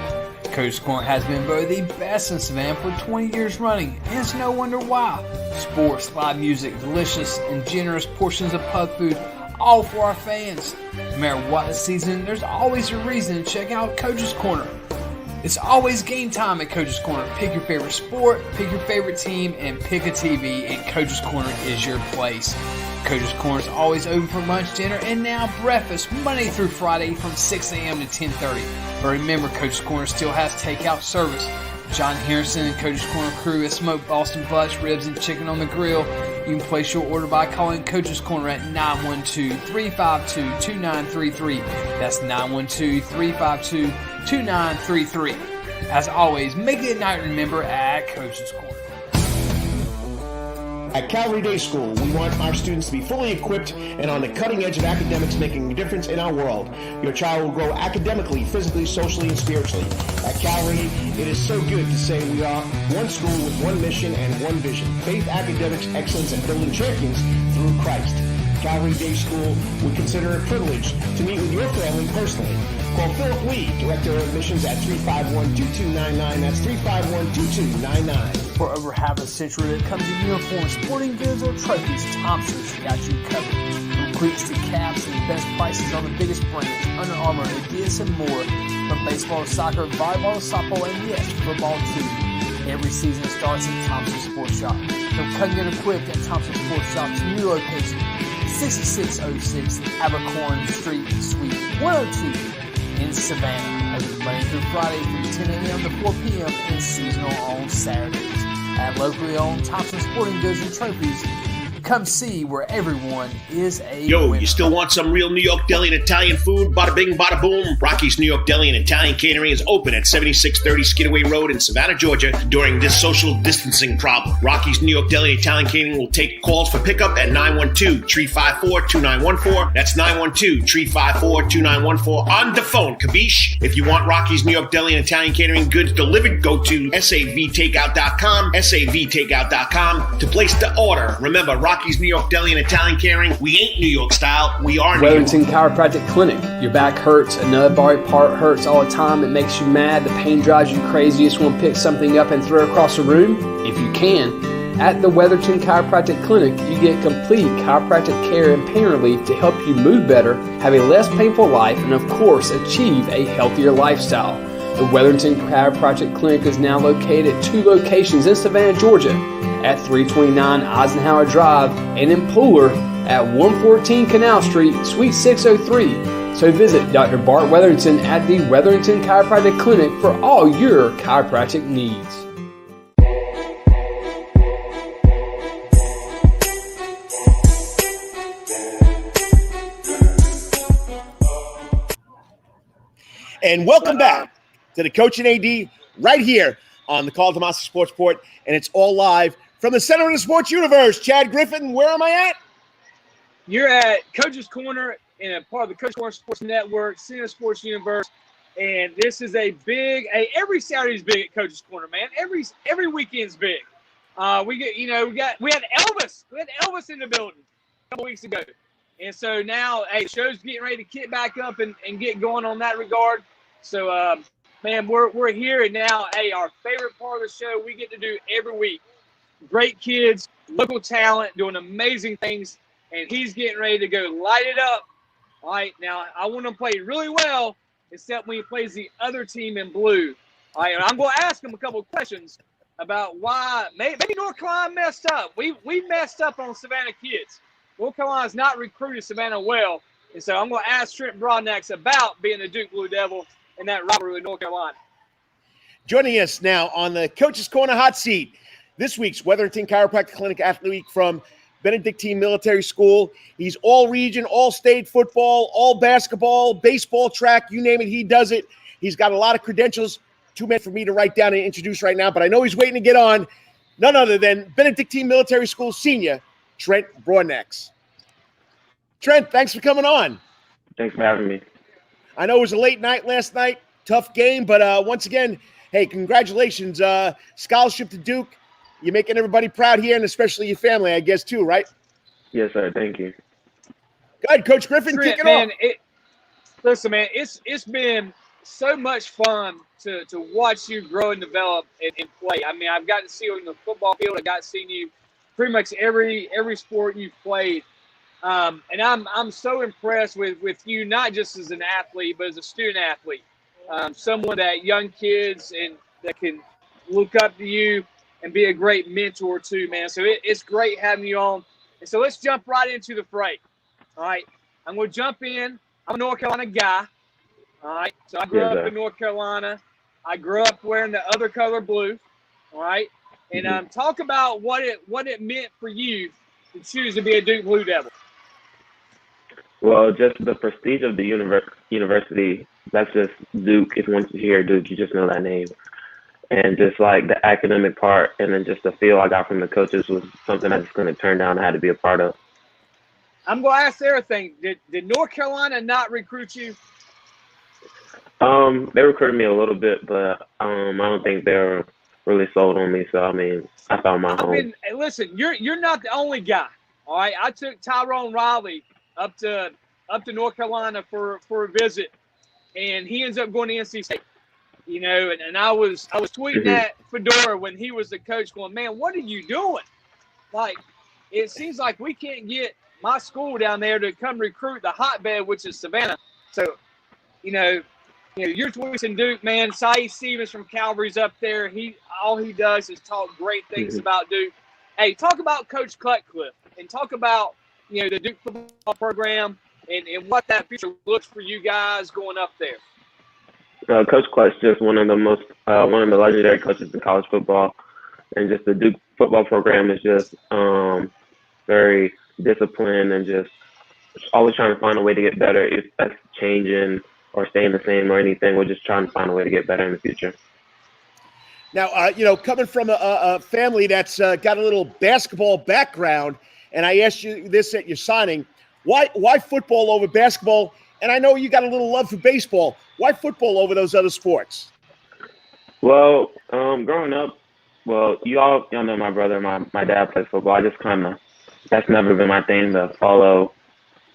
Coach's Corner has been voted the best in Savannah for 20 years running, and it's no wonder why. Sports, live music, delicious and generous portions of pub food, all for our fans. No matter what the season, there's always a reason to check out Coach's Corner. It's always game time at Coach's Corner. Pick your favorite sport, pick your favorite team, and pick a TV, and Coach's Corner is your place. Coach's Corner is always open for lunch, dinner, and now breakfast, Monday through Friday from 6 a.m. to 10:30. But remember, Coach's Corner still has takeout service. John Harrison and Coach's Corner crew has smoked Boston butts, ribs, and chicken on the grill. You can place your order by calling Coach's Corner at 912-352-2933. That's 912-352-2933. As always, make it a night to remember at Coach's Corner. At Calvary Day School, we want our students to be fully equipped and on the cutting edge of academics, making a difference in our world. Your child will grow academically, physically, socially, and spiritually. At Calvary, it is so good to say we are one school with one mission and one vision: faith, academics, excellence, and building champions through Christ. Calvary Day School would consider it a privilege to meet with your family personally. Call Philip Lee, Director of Admissions, at 351-2299. That's 351-2299. For over half a century, when it comes to uniforms, sporting goods, or trophies, Thompson's got you covered. From cleats to caps and best prices on the biggest brands, Under Armour, Adidas, and more. From baseball to soccer, volleyball to softball, and yes, football too. Every season starts at Thompson Sports Shop. So come get equipped at Thompson Sports Shop's new location, 6606 Abercorn Street, Suite 102. in Savannah, open Monday through Friday from 10 a.m. to 4 p.m. and seasonal on Saturdays. At locally owned Thompson Sporting Goods and Trophies, come see where everyone is a winner. You still want some real New York deli and Italian food? Bada bing, bada boom. Rocky's New York Deli and Italian Catering is open at 7630 Skidaway Road in Savannah, Georgia during this social distancing problem. Rocky's New York Deli and Italian Catering will take calls for pickup at 912-354-2914. That's 912-354-2914 on the phone, capiche? If you want Rocky's New York Deli and Italian Catering goods delivered, go to savtakeout.com, savtakeout.com to place the order. Remember, Rocky's New York Deli and Italian Catering, we ain't New York style, we are New York. Wetherington Chiropractic Clinic. Your back hurts, another body part hurts all the time, it makes you mad, the pain drives you crazy, you just want to pick something up and throw it across the room? If you can, at the Wetherington Chiropractic Clinic, you get complete chiropractic care and pain relief to help you move better, have a less painful life, and of course, achieve a healthier lifestyle. The Wetherington Chiropractic Clinic is now located at 2 locations in Savannah, Georgia, at 329 Eisenhower Drive and in Pooler at 114 Canal Street, Suite 603. So visit Dr. Bart Wetherington at the Wetherington Chiropractic Clinic for all your chiropractic needs. And welcome back to the Coach and AD right here on the Karl DeMasi Sports Report, and it's all live from the center of the sports universe. Chad Griffin, where am I at? You're at Coach's Corner in a part of the Coach Corner Sports Network, Center Sports Universe, and this is a big. Every Saturday's big at Coach's Corner, man. Every weekend's big. We had Elvis. We had Elvis in the building a couple weeks ago, and so now, the show's getting ready to kick back up and get going on that regard. So, man, we're here and now. Our favorite part of the show we get to do every week. Great kids, local talent, doing amazing things, and he's getting ready to go light it up. All right, now I want him to play really well, except when he plays the other team in blue. All right, and I'm going to ask him a couple of questions about why maybe North Carolina messed up. We messed up on Savannah kids. North Carolina's not recruited Savannah well, and so I'm going to ask Trent Broadnax about being a Duke Blue Devil in that rivalry with North Carolina. Joining us now on the Coach's Corner hot seat, this week's Wetherington Chiropractic Clinic athlete from Benedictine Military School. He's all region, all state football, all basketball, baseball, track, you name it, he does it. He's got a lot of credentials, too many for me to write down and introduce right now, but I know he's waiting to get on. None other than Benedictine Military School senior, Trent Broadnax. Trent, thanks for coming on. Thanks for having me. I know it was a late night last night, tough game, but once again, hey, congratulations. Scholarship to Duke. You're making everybody proud here, and especially your family, I guess, too, right? Yes, sir. Thank you. Go ahead, Coach Griffin, kick it off. Listen, man, it's been so much fun to watch you grow and develop and play. I mean, I've gotten to see you on the football field. I got to see you pretty much every sport you've played. And I'm so impressed with you, not just as an athlete, but as a student athlete. Someone that young kids and that can look up to you and be a great mentor too, man. So it's great having you on. And so let's jump right into the fray. All right. I'm going to jump in. I'm a North Carolina guy. All right. So I grew up in North Carolina. I grew up wearing the other color blue. All right. And talk about what it meant for you to choose to be a Duke Blue Devil. Well, just the prestige of the university, that's just Duke. If once you hear Duke, you just know that name. And just like the academic part and then just the feel I got from the coaches was something I just couldn't turn down. I had to be a part of. I'm going to ask everything. Did North Carolina not recruit you? They recruited me a little bit, but I don't think they were really sold on me. So, I mean, I found my home. Hey, listen, you're not the only guy, all right? I took Tyrone Riley up to North Carolina for a visit, and he ends up going to NC State. You know, and I was tweeting at Fedora when he was the coach going, man, what are you doing? Like, it seems like we can't get my school down there to come recruit the hotbed, which is Savannah. So, you're tweeting Duke, man. Saeed Stevens from Calvary's up there. All he does is talk great things about Duke. Hey, talk about Coach Cutcliffe and talk about, the Duke football program and what that future looks for you guys going up there. Coach Clutch, just one of the legendary coaches in college football, and just the Duke football program is just very disciplined and just always trying to find a way to get better. If that's changing or staying the same or anything, we're just trying to find a way to get better in the future. Now, coming from a family that's got a little basketball background, and I asked you this at your signing, why football over basketball? And I know you got a little love for baseball. Why football over those other sports? Well, growing up, y'all know my brother, my dad plays football. I just that's never been my thing to follow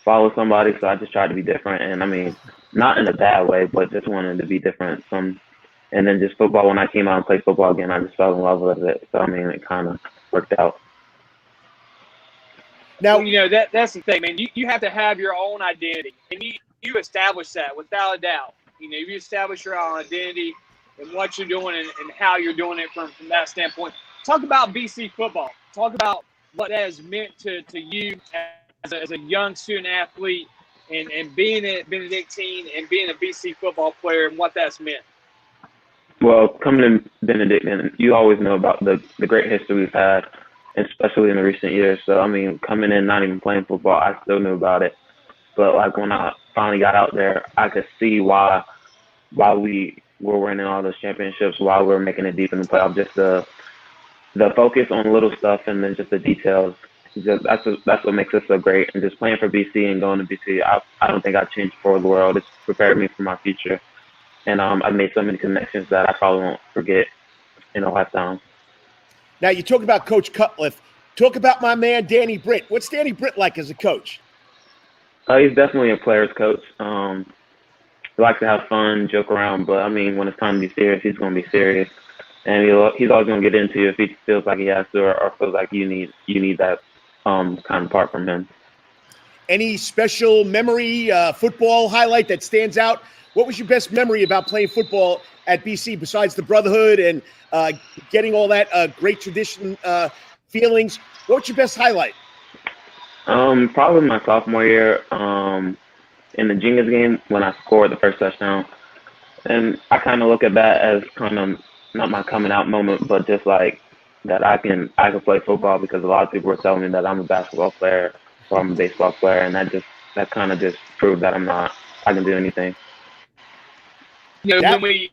somebody, so I just tried to be different. And I mean, not in a bad way, but just wanted to be different. And then just football, when I came out and played football again, I just fell in love with it. So I mean, it kind of worked out. Now, that's the thing, man. You have to have your own identity, and you establish that without a doubt. You establish your own identity and what you're doing and how you're doing it from that standpoint. Talk about BC football. Talk about what that has meant to you as a young student athlete and being at Benedictine and being a BC football player and what that's meant. Well, coming in Benedictine, you always know about the great history we've had, especially in the recent years. So, I mean, coming in, not even playing football, I still knew about it. But, like, when I finally got out there, I could see why we were winning all those championships, why we were making it deep in the playoffs. Just the focus on little stuff and then just the details. That's what makes us so great. And just playing for BC and going to BC, I don't think I'd change for the world. It's prepared me for my future. And I've made so many connections that I probably won't forget in a lifetime. Now, you talk about Coach Cutcliffe. Talk about my man, Danny Britt. What's Danny Britt like as a coach? He's definitely a player's coach. He likes to have fun, joke around, but, I mean, when it's time to be serious, he's going to be serious. And he's always going to get into you if he feels like he has to or feels like you need that kind of part from him. Any special memory, football highlight that stands out? What was your best memory about playing football at BC besides the brotherhood and getting all that great tradition feelings? What was your best highlight? Probably my sophomore year in the Jenkins game when I scored the first touchdown. And I kind of look at that as kind of not my coming out moment, but just like that I can play football, because a lot of people were telling me that I'm a basketball player or I'm a baseball player, and that kind of just proved that I can do anything. When we,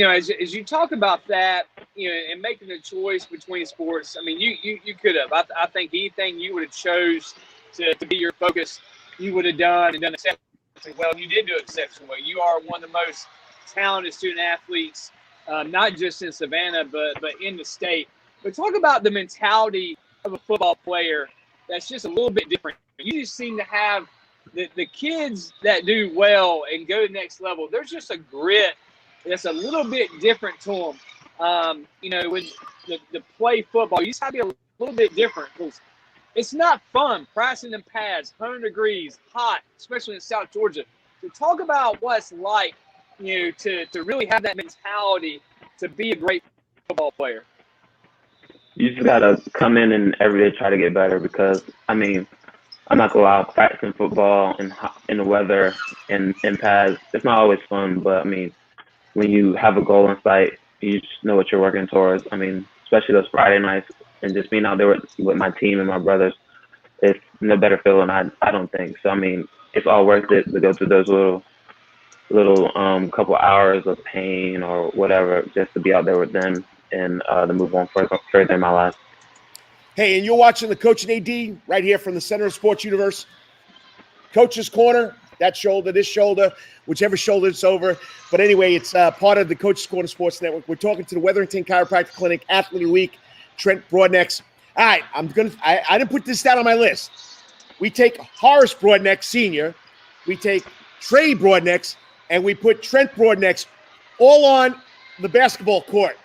as you talk about that, and making the choice between sports, I mean, you could have. I think anything you would have chose to be your focus, you would have done exceptionally well. You did do exceptionally well. You are one of the most talented student athletes, not just in Savannah, but in the state. But talk about the mentality of a football player that's just a little bit different. You just seem to have the kids that do well and go to the next level. There's just a grit that's a little bit different to them. When the play football, you just have to be a little bit different, because it's not fun practicing in pads, 100 degrees, hot, especially in South Georgia. So talk about what it's like, to really have that mentality to be a great football player. You just got to come in and every day try to get better, because, I mean, I'm not going to lie, practicing football in the weather and in pads, it's not always fun, but, I mean, when you have a goal in sight, you just know what you're working towards. I mean, especially those Friday nights and just being out there with my team and my brothers, it's no better feeling, I don't think. So, I mean, it's all worth it to go through those little couple hours of pain or whatever, just to be out there with them and to move on further in my life. Hey, and you're watching the Coach and AD right here from the Center of Sports Universe. Coach's Corner, that shoulder, this shoulder, whichever shoulder it's over. But anyway, it's part of the Coach's Corner Sports Network. We're talking to the Wetherington Chiropractic Clinic Athlete of the Week, Trent Broadnax. All right, I didn't put this down on my list. We take Horace Broadnax Sr., we take Trey Broadnax, and we put Trent Broadnax all on the basketball court.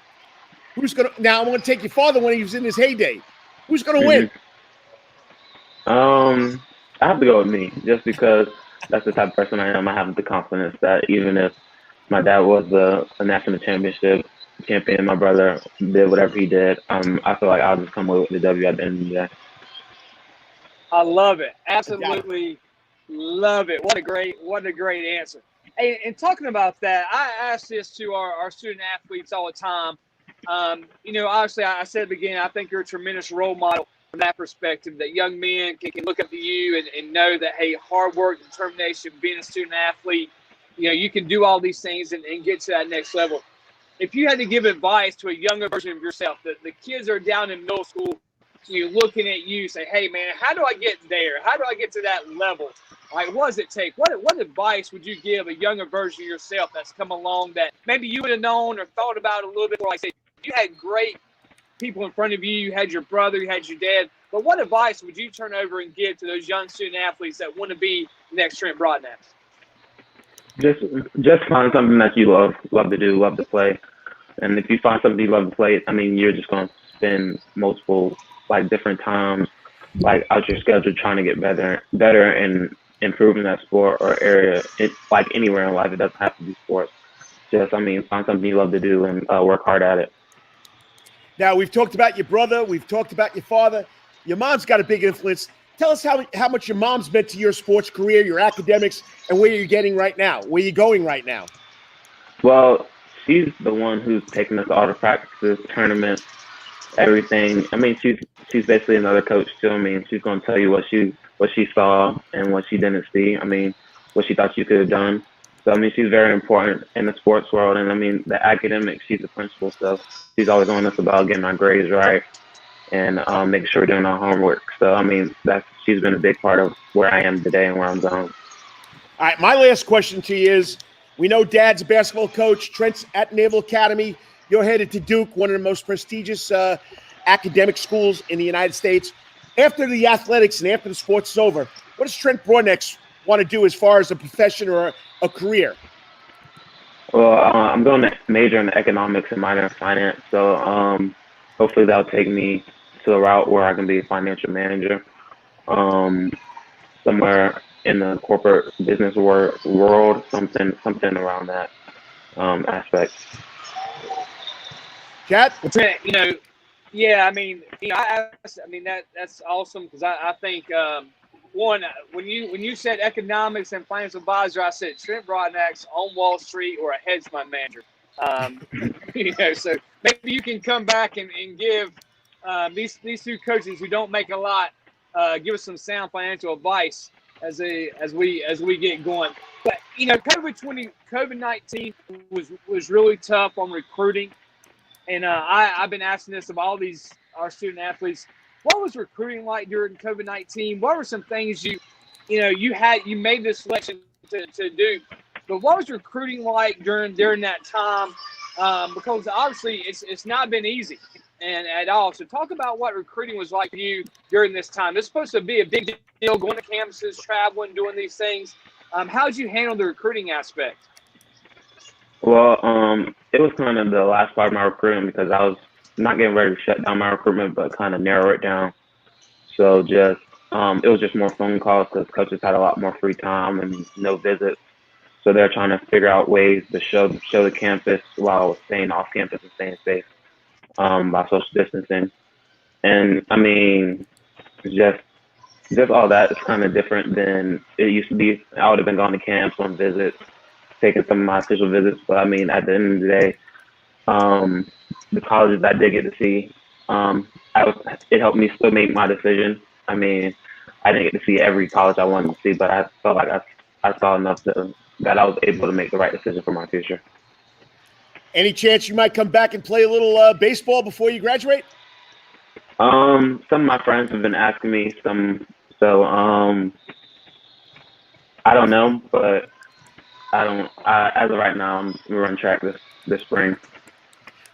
Now I'm going to take your father when he was in his heyday. Who's going to win? I have to go with me, just because that's the type of person I am. I have the confidence that even if my dad was a national championship champion, my brother did whatever he did, I feel like I'll just come away with the W at the end of the day. I love it. Absolutely love it. What a great answer. And talking about that, I ask this to our student athletes all the time. Obviously, I said at the beginning, I think you're a tremendous role model from that perspective, that young men can look up to you and know that, hey, hard work, determination, being a student athlete, you can do all these things and get to that next level. If you had to give advice to a younger version of yourself, the kids are down in middle school, looking at you, say, hey, man, how do I get there? How do I get to that level? Like, what does it take? What advice would you give a younger version of yourself that's come along that maybe you would have known or thought about a little bit more? Like I said, you had great people in front of you. You had your brother, you had your dad. But what advice would you turn over and give to those young student athletes that want to be the next Trent Broadnax? Just find something that you love to do, love to play. And if you find something you love to play, I mean, you're just going to spend multiple, different times, out your schedule trying to get better and improving that sport or area. It's anywhere in life. It doesn't have to be sports. Find something you love to do and work hard at it. Now, we've talked about your brother. We've talked about your father. Your mom's got a big influence. Tell us how much your mom's meant to your sports career, your academics, and where you're getting right now, where you're going right now. Well, she's the one who's taking us to all the practices, tournaments, everything. I mean, she's basically another coach too. I mean, she's going to tell you what she saw and what she didn't see. I mean, what she thought you could have done. So, I mean, she's very important in the sports world. And, I mean, the academics, she's the principal, so she's always on us about getting our grades right and making sure we're doing our homework. So, I mean, she's been a big part of where I am today and where I'm going. All right, my last question to you is, we know Dad's a basketball coach. Trent's at Naval Academy. You're headed to Duke, one of the most prestigious academic schools in the United States. After the athletics and after the sports is over, what does Trent Broadnax want to do as far as a profession or a career? Well, I'm going to major in economics and minor in finance. So hopefully that'll take me to a route where I can be a financial manager somewhere in the corporate business world, something around that aspect. Chad? Yeah, I mean, that's awesome because I think one, when you said economics and financial advisor, I said Trent Broadnax on Wall Street or a hedge fund manager. So maybe you can come back and give these two coaches who don't make a lot, give us some sound financial advice as we get going. But COVID-19 was really tough on recruiting, and I've been asking this of all our student athletes. What was recruiting like during COVID-19? What were some things you made this selection to do, but what was recruiting like during that time? Because obviously it's not been easy and at all. So talk about what recruiting was like for you during this time. It's supposed to be a big deal, going to campuses, traveling, doing these things. How did you handle the recruiting aspect? Well, it was kind of the last part of my recruiting because I was not getting ready to shut down my recruitment, but kind of narrow it down. So just it was just more phone calls because coaches had a lot more free time and no visits. So they're trying to figure out ways to show the campus while staying off campus and staying safe by social distancing. And I mean, just all that is kind of different than it used to be. I would have been going to camps on visits, taking some of my official visits. But I mean, at the end of the day, the colleges I did get to see, it helped me still make my decision. I mean, I didn't get to see every college I wanted to see, but I felt like I saw enough that I was able to make the right decision for my future. Any chance you might come back and play a little baseball before you graduate? Some of my friends have been asking me so I don't know, but as of right now, I'm running track this spring.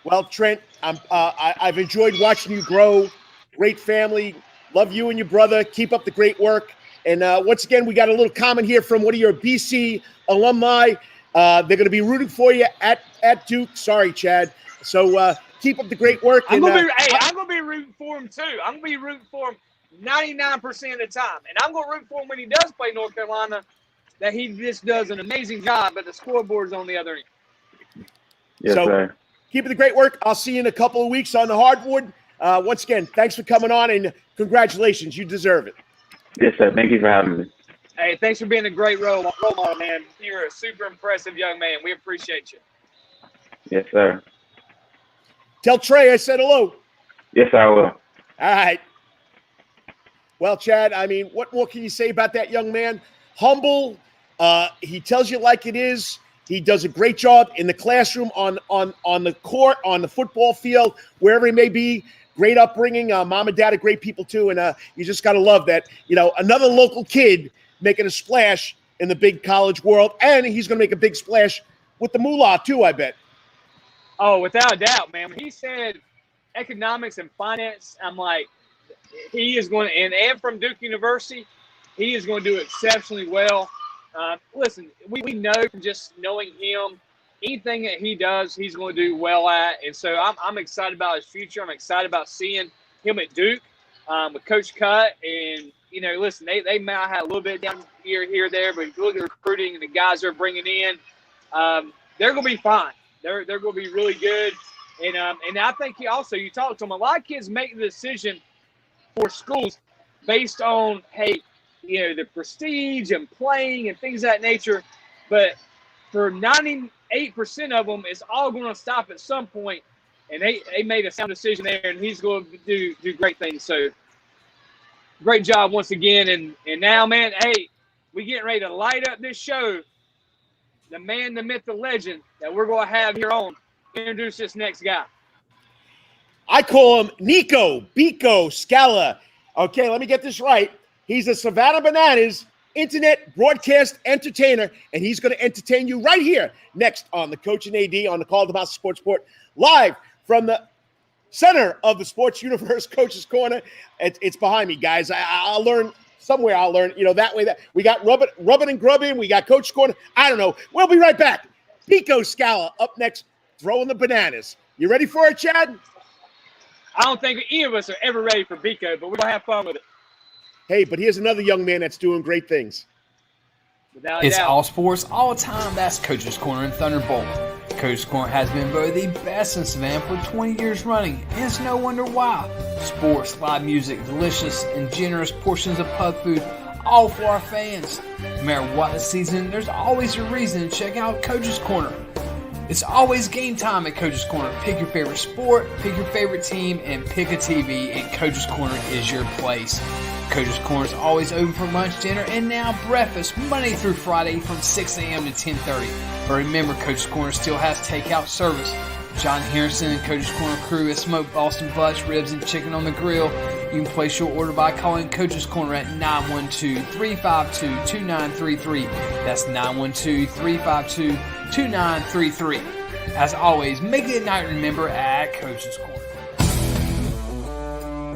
Well, Trent, I've enjoyed watching you grow. Great family. Love you and your brother. Keep up the great work. And once again, we got a little comment here from one of your BC alumni. They're going to be rooting for you at Duke. Sorry, Chad. So keep up the great work. I'm going to be rooting for him, too. I'm going to be rooting for him 99% of the time. And I'm going to root for him when he does play North Carolina, that he just does an amazing job, but the scoreboard's on the other end. Yes, sir. Keep up the great work. I'll see you in a couple of weeks on the hardwood. Once again, thanks for coming on, and congratulations. You deserve it. Yes, sir. Thank you for having me. Hey, thanks for being a great role model, man. You're a super impressive young man. We appreciate you. Yes, sir. Tell Trey I said hello. Yes, I will. All right. Well, Chad, I mean, what more can you say about that young man? Humble. He tells you like it is. He does a great job in the classroom, on the court, on the football field, wherever he may be. Great upbringing. Mom and dad are great people too, and you just got to love that. Another local kid making a splash in the big college world, and he's going to make a big splash with the moolah too, I bet. Oh, without a doubt, man. When he said economics and finance, I'm like, he is going to, and from Duke University, he is going to do exceptionally well. Listen, we know from just knowing him, anything that he does, he's going to do well at. And so I'm excited about his future. I'm excited about seeing him at Duke with Coach Cut. And, listen, they might have a little bit down here, there, but if you look at recruiting and the guys they're bringing in, they're going to be fine. They're going to be really good. And I think you talk to them, a lot of kids make the decision for schools based on, hey, the prestige and playing and things of that nature. But for 98% of them, it's all going to stop at some point. And they made a sound decision there, and he's going to do great things. So great job once again. And now, man, hey, we getting ready to light up this show. The man, the myth, the legend that we're going to have here on. Introduce this next guy. I call him Niko, Biko, Skalla. Okay, let me get this right. He's a Savannah Bananas internet broadcast entertainer, and he's going to entertain you right here next on the Coach and AD on the Karl DeMasi Sports Report, live from the center of the sports universe, Coach's Corner. It's behind me, guys. I'll learn somewhere. I'll learn, that way. That we got rubbing and grubbing. We got Coach's Corner. I don't know. We'll be right back. Biko, Skalla up next, throwing the bananas. You ready for it, Chad? I don't think any of us are ever ready for Biko, but we're going to have fun with it. Hey, but here's another young man that's doing great things. Without It's doubt. all sports, all the time. That's Coach's Corner and Thunderbolt. Coach's Corner has been voted the best in Savannah for 20 years running, and it's no wonder why. Sports, live music, delicious and generous portions of pub food, all for our fans. No matter what the season, there's always a reason to check out Coach's Corner. It's always game time at Coach's Corner. Pick your favorite sport, pick your favorite team, and pick a TV, and Coach's Corner is your place. Coach's Corner is always open for lunch, dinner, and now breakfast, Monday through Friday from 6 a.m. to 10:30. But remember, Coach's Corner still has takeout service. John Harrison and Coach's Corner crew has smoked Boston butts, ribs, and chicken on the grill. You can place your order by calling Coach's Corner at 912-352-2933. That's 912-352-2933. As always, make it a night to remember at Coach's Corner.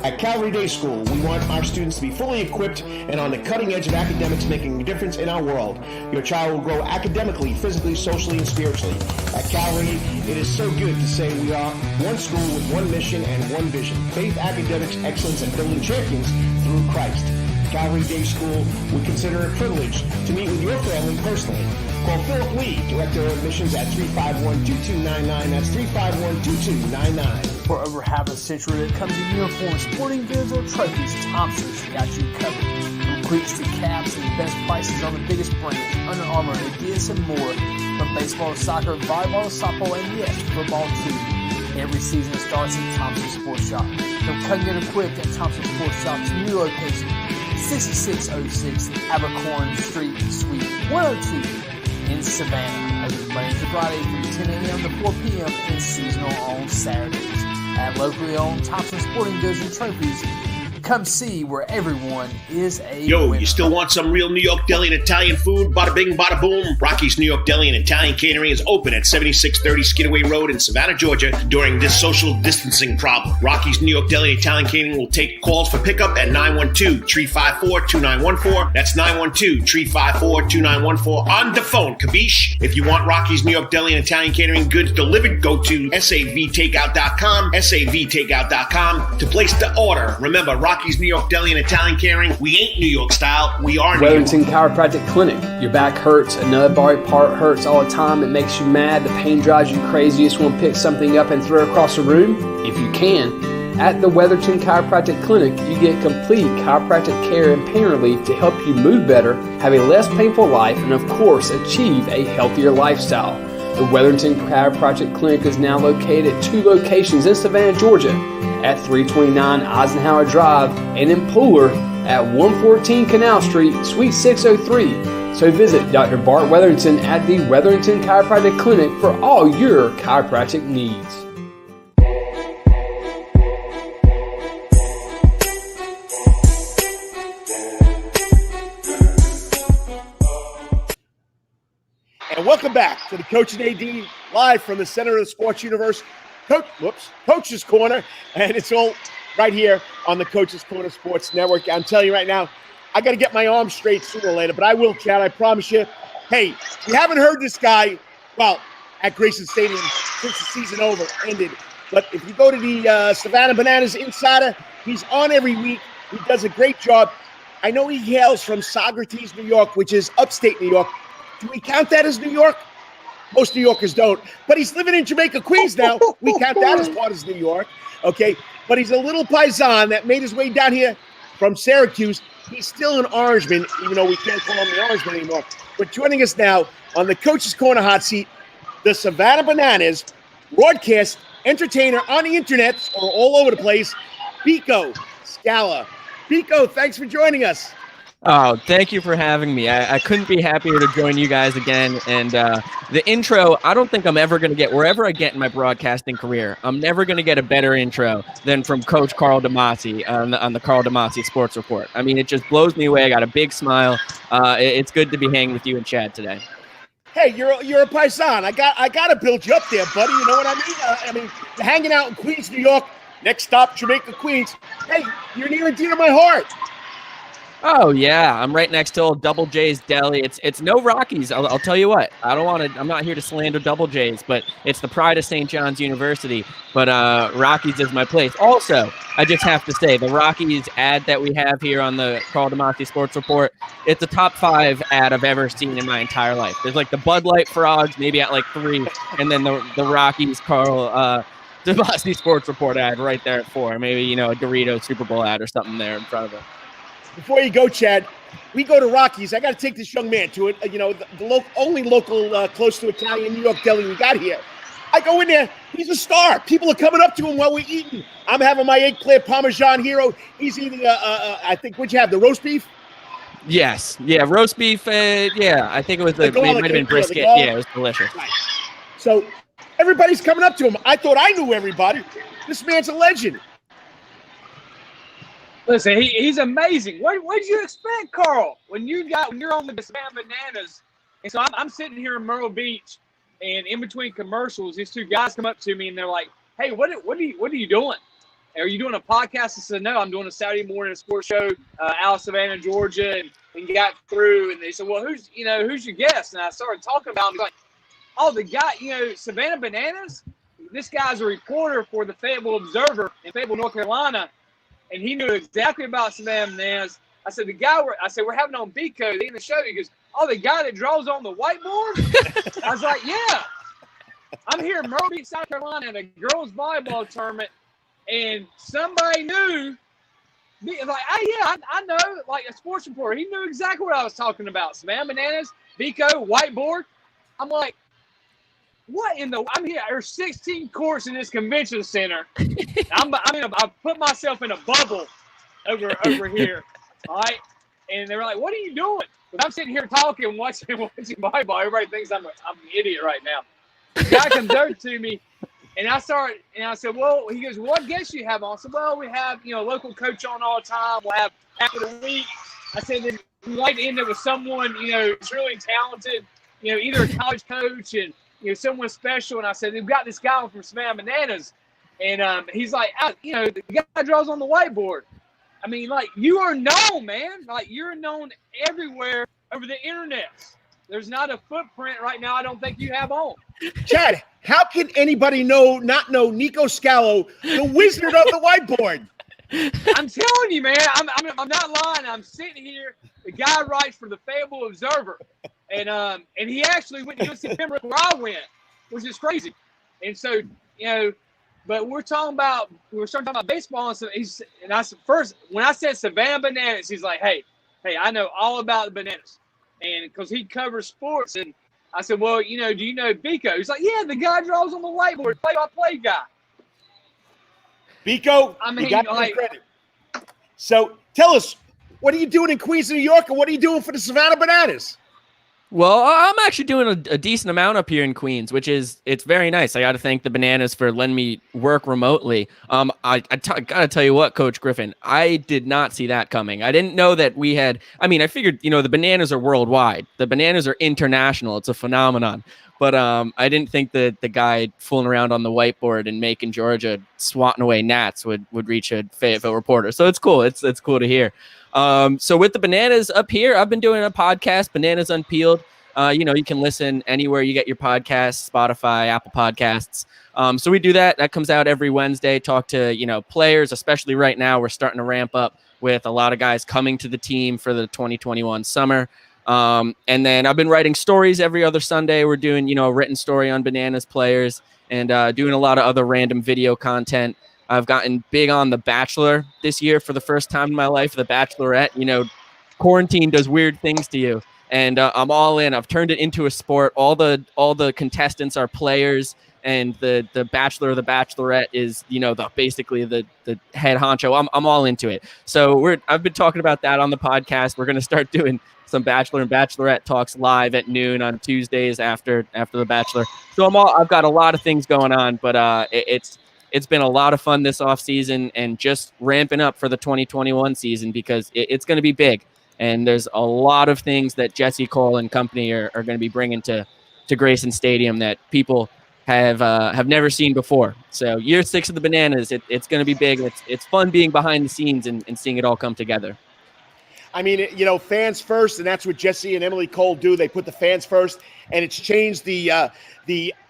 At Calvary Day School, we want our students to be fully equipped and on the cutting edge of academics, making a difference in our world. Your child will grow academically, physically, socially, and spiritually. At Calvary, it is so good to say we are one school with one mission and one vision: faith, academics, excellence, and building champions through Christ. Calvary Day School would consider it a privilege to meet with your family personally. Call Philip Lee, Director of Admissions at 351-2299. That's 351-2299. For over half a century, when it comes to uniforms, sporting goods, or trophies, Thompson's got you covered. From cleats to caps and the best prices on the biggest brands, Under Armour, Adidas, and more. From baseball to soccer, volleyball to softball, and yes, football too. Every season starts at Thompson Sports Shop. From come get equipped at Thompson Sports Shop's new location, 6606 Abercorn Street, Suite 102 in Savannah. Open Monday to Friday from 10 a.m. to 4 p.m. and seasonal on Saturdays. At locally owned Thompson Sporting Goods and Trophies, come see where everyone is a Yo, winner. you still want some real New York deli and Italian food? Bada bing, bada boom. Rocky's New York Deli and Italian Catering is open at 7630 Skidaway Road in Savannah, Georgia during this social distancing problem. Rocky's New York Deli and Italian Catering will take calls for pickup at 912-354-2914. That's 912-354-2914 on the phone, capiche? If you want Rocky's New York Deli and Italian Catering goods delivered, go to savtakeout.com, savtakeout.com to place the order. Remember, Rocky's New York Deli and Italian Catering, we ain't New York style, we are New York. Wetherington Chiropractic Clinic. Your back hurts, another body part hurts all the time. It makes you mad. The pain drives you crazy. You just want to pick something up and throw it across the room? If you can, At the Wetherington Chiropractic Clinic, you get complete chiropractic care and pain relief to help you move better, have a less painful life, and of course, achieve a healthier lifestyle. The Wetherington Chiropractic Clinic is now located at 2 locations in Savannah, Georgia, at 329 Eisenhower Drive and in Pooler at 114 Canal Street, Suite 603. So visit Dr. Bart Wetherington at the Wetherington Chiropractic Clinic for all your chiropractic needs. And welcome back to the Coach and AD live from the center of the sports universe, Coach's Corner, and it's all right here on the Coach's Corner Sports Network. I'm telling you right now, I got to get my arms straight sooner or later, but I will, Chad, I promise you. Hey, you haven't heard this guy, well, at Grayson Stadium since the season ended, but if you go to the Savannah Bananas Insider, he's on every week. He does a great job. I know he hails from Saugerties, New York, which is upstate New York. Do we count that as New York? Most New Yorkers don't. But he's living in Jamaica, Queens now. We count that as part of New York, okay? But he's a little paisan that made his way down here from Syracuse. He's still an Orangeman, even though we can't call him the Orangeman anymore. But joining us now on the Coach's Corner hot seat, the Savannah Bananas broadcast entertainer on the internet or all over the place, Biko, Skalla. Biko, thanks for joining us. Oh, thank you for having me. I couldn't be happier to join you guys again. And the intro, I don't think I'm ever going to get, wherever I get in my broadcasting career, I'm never going to get a better intro than from Coach Karl DeMasi on the Karl DeMasi Sports Report. I mean, it just blows me away. I got a big smile. It's good to be hanging with you and Chad today. Hey, you're a paisan. I got to build you up there, buddy. You know what I mean? You're hanging out in Queens, New York. Next stop, Jamaica, Queens. Hey, you're near and dear to my heart. Oh yeah, I'm right next to old Double J's Deli. It's no Rockies. I'll tell you what. I'm not here to slander Double J's, but it's the pride of St. John's University. But Rockies is my place. Also, I just have to say the Rockies ad that we have here on the Karl DeMasi Sports Report. It's a top 5 ad I've ever seen in my entire life. There's like the Bud Light frogs, maybe at like 3, and then the Rockies Karl DeMasi Sports Report ad right there at 4. Maybe a Dorito Super Bowl ad or something there in front of it. Before you go, Chad, we go to Rockies. I got to take this young man to it. The only local close to Italian New York deli we got here. I go in there. He's a star. People are coming up to him while we're eating. I'm having my eggplant Parmesan hero. He's eating, I think, what'd you have, the roast beef? Yes. Yeah, roast beef. Yeah, I think it was it might have been brisket. Yeah, it was delicious. Right. So everybody's coming up to him. I thought I knew everybody. This man's a legend. Listen, he's amazing. What did you expect, Karl? When you're on the Savannah Bananas, and so I'm sitting here in Myrtle Beach, and in between commercials, these 2 guys come up to me and they're like, "Hey, what are you doing? Are you doing a podcast?" I said, "No, I'm doing a Saturday morning sports show out of Savannah, Georgia," and got through. And they said, "Well, who's your guest?" And I started talking about him. Like, "Oh, the guy, Savannah Bananas. This guy's a reporter for the Fayetteville Observer in Fayetteville, North Carolina." And he knew exactly about Savannah Bananas. I said, we're having on Biko in the show. He goes, "Oh, the guy that draws on the whiteboard?" I was like, "Yeah." I'm here in Myrtle Beach, South Carolina at a girls' volleyball tournament, and somebody knew, like, "Hey, yeah, I know," like a sports reporter. He knew exactly what I was talking about. Savannah Bananas, Biko, whiteboard. I'm like, I'm here. There's 16 courts in this convention center. I put myself in a bubble over here. All right. And they were like, "What are you doing?" But I'm sitting here talking and watching volleyball. Everybody thinks I'm an idiot right now. The guy comes over to me, and I said, "Well," he goes, "What guests you have on?" I said, "Well, we have, local coach on all the time. We'll have half of the week." I said, "Then we like to end it with someone, who's really talented, either a college coach and, someone special." And I said, "We've got this guy from Savannah Bananas." And he's like, "The guy draws on the whiteboard." I mean, like, you are known, man. Like, you're known everywhere over the internet. There's not a footprint right now I don't think you have on. Chad, how can anybody not know Niko Skalla, the wizard of the whiteboard? I'm telling you, man. I'm not lying. I'm sitting here. The guy writes for the Fayetteville Observer. And he actually went to see Pembroke where I went, which is crazy. And so, But we're starting talking about baseball, and so when I said Savannah Bananas, he's like, hey, I know all about the bananas, and because he covers sports, and I said, well, do you know Biko? He's like, yeah, the guy draws on the whiteboard, play-by-play guy. Biko, you got credit. So tell us, what are you doing in Queens, New York, and what are you doing for the Savannah Bananas? Well, I'm actually doing a decent amount up here in Queens, it's very nice. I got to thank the Bananas for letting me work remotely. I got to tell you what, Coach Griffin, I did not see that coming. I didn't know that we had, I figured, the Bananas are worldwide. The Bananas are international. It's a phenomenon. But I didn't think that the guy fooling around on the whiteboard in Macon, Georgia, swatting away gnats would reach a Fayetteville reporter. So it's cool. It's cool to hear. So with the Bananas up here, I've been doing a podcast, Bananas Unpeeled. You can listen anywhere you get your podcasts, Spotify, Apple Podcasts. So we do that. That comes out every Wednesday. Talk to, players, especially right now. We're starting to ramp up with a lot of guys coming to the team for the 2021 summer. And then I've been writing stories every other Sunday. We're doing, a written story on Bananas players and doing a lot of other random video content. I've gotten big on The Bachelor this year for the first time in my life. The Bachelorette, quarantine does weird things to you. And I'm all in. I've turned it into a sport. All the contestants are players, and the Bachelor or the Bachelorette is basically the head honcho. I'm all into it. So I've been talking about that on the podcast. We're gonna start doing some Bachelor and Bachelorette talks live at noon on Tuesdays after the Bachelor. So I've got a lot of things going on, but it's been a lot of fun this off season and just ramping up for the 2021 season because it's going to be big. And there's a lot of things that Jesse Cole and company are going to be bringing to Grayson Stadium that people have never seen before. So year 6 of the Bananas, it's going to be big. It's fun being behind the scenes and seeing it all come together. Fans first, and that's what Jesse and Emily Cole do. They put the fans first, and it's changed the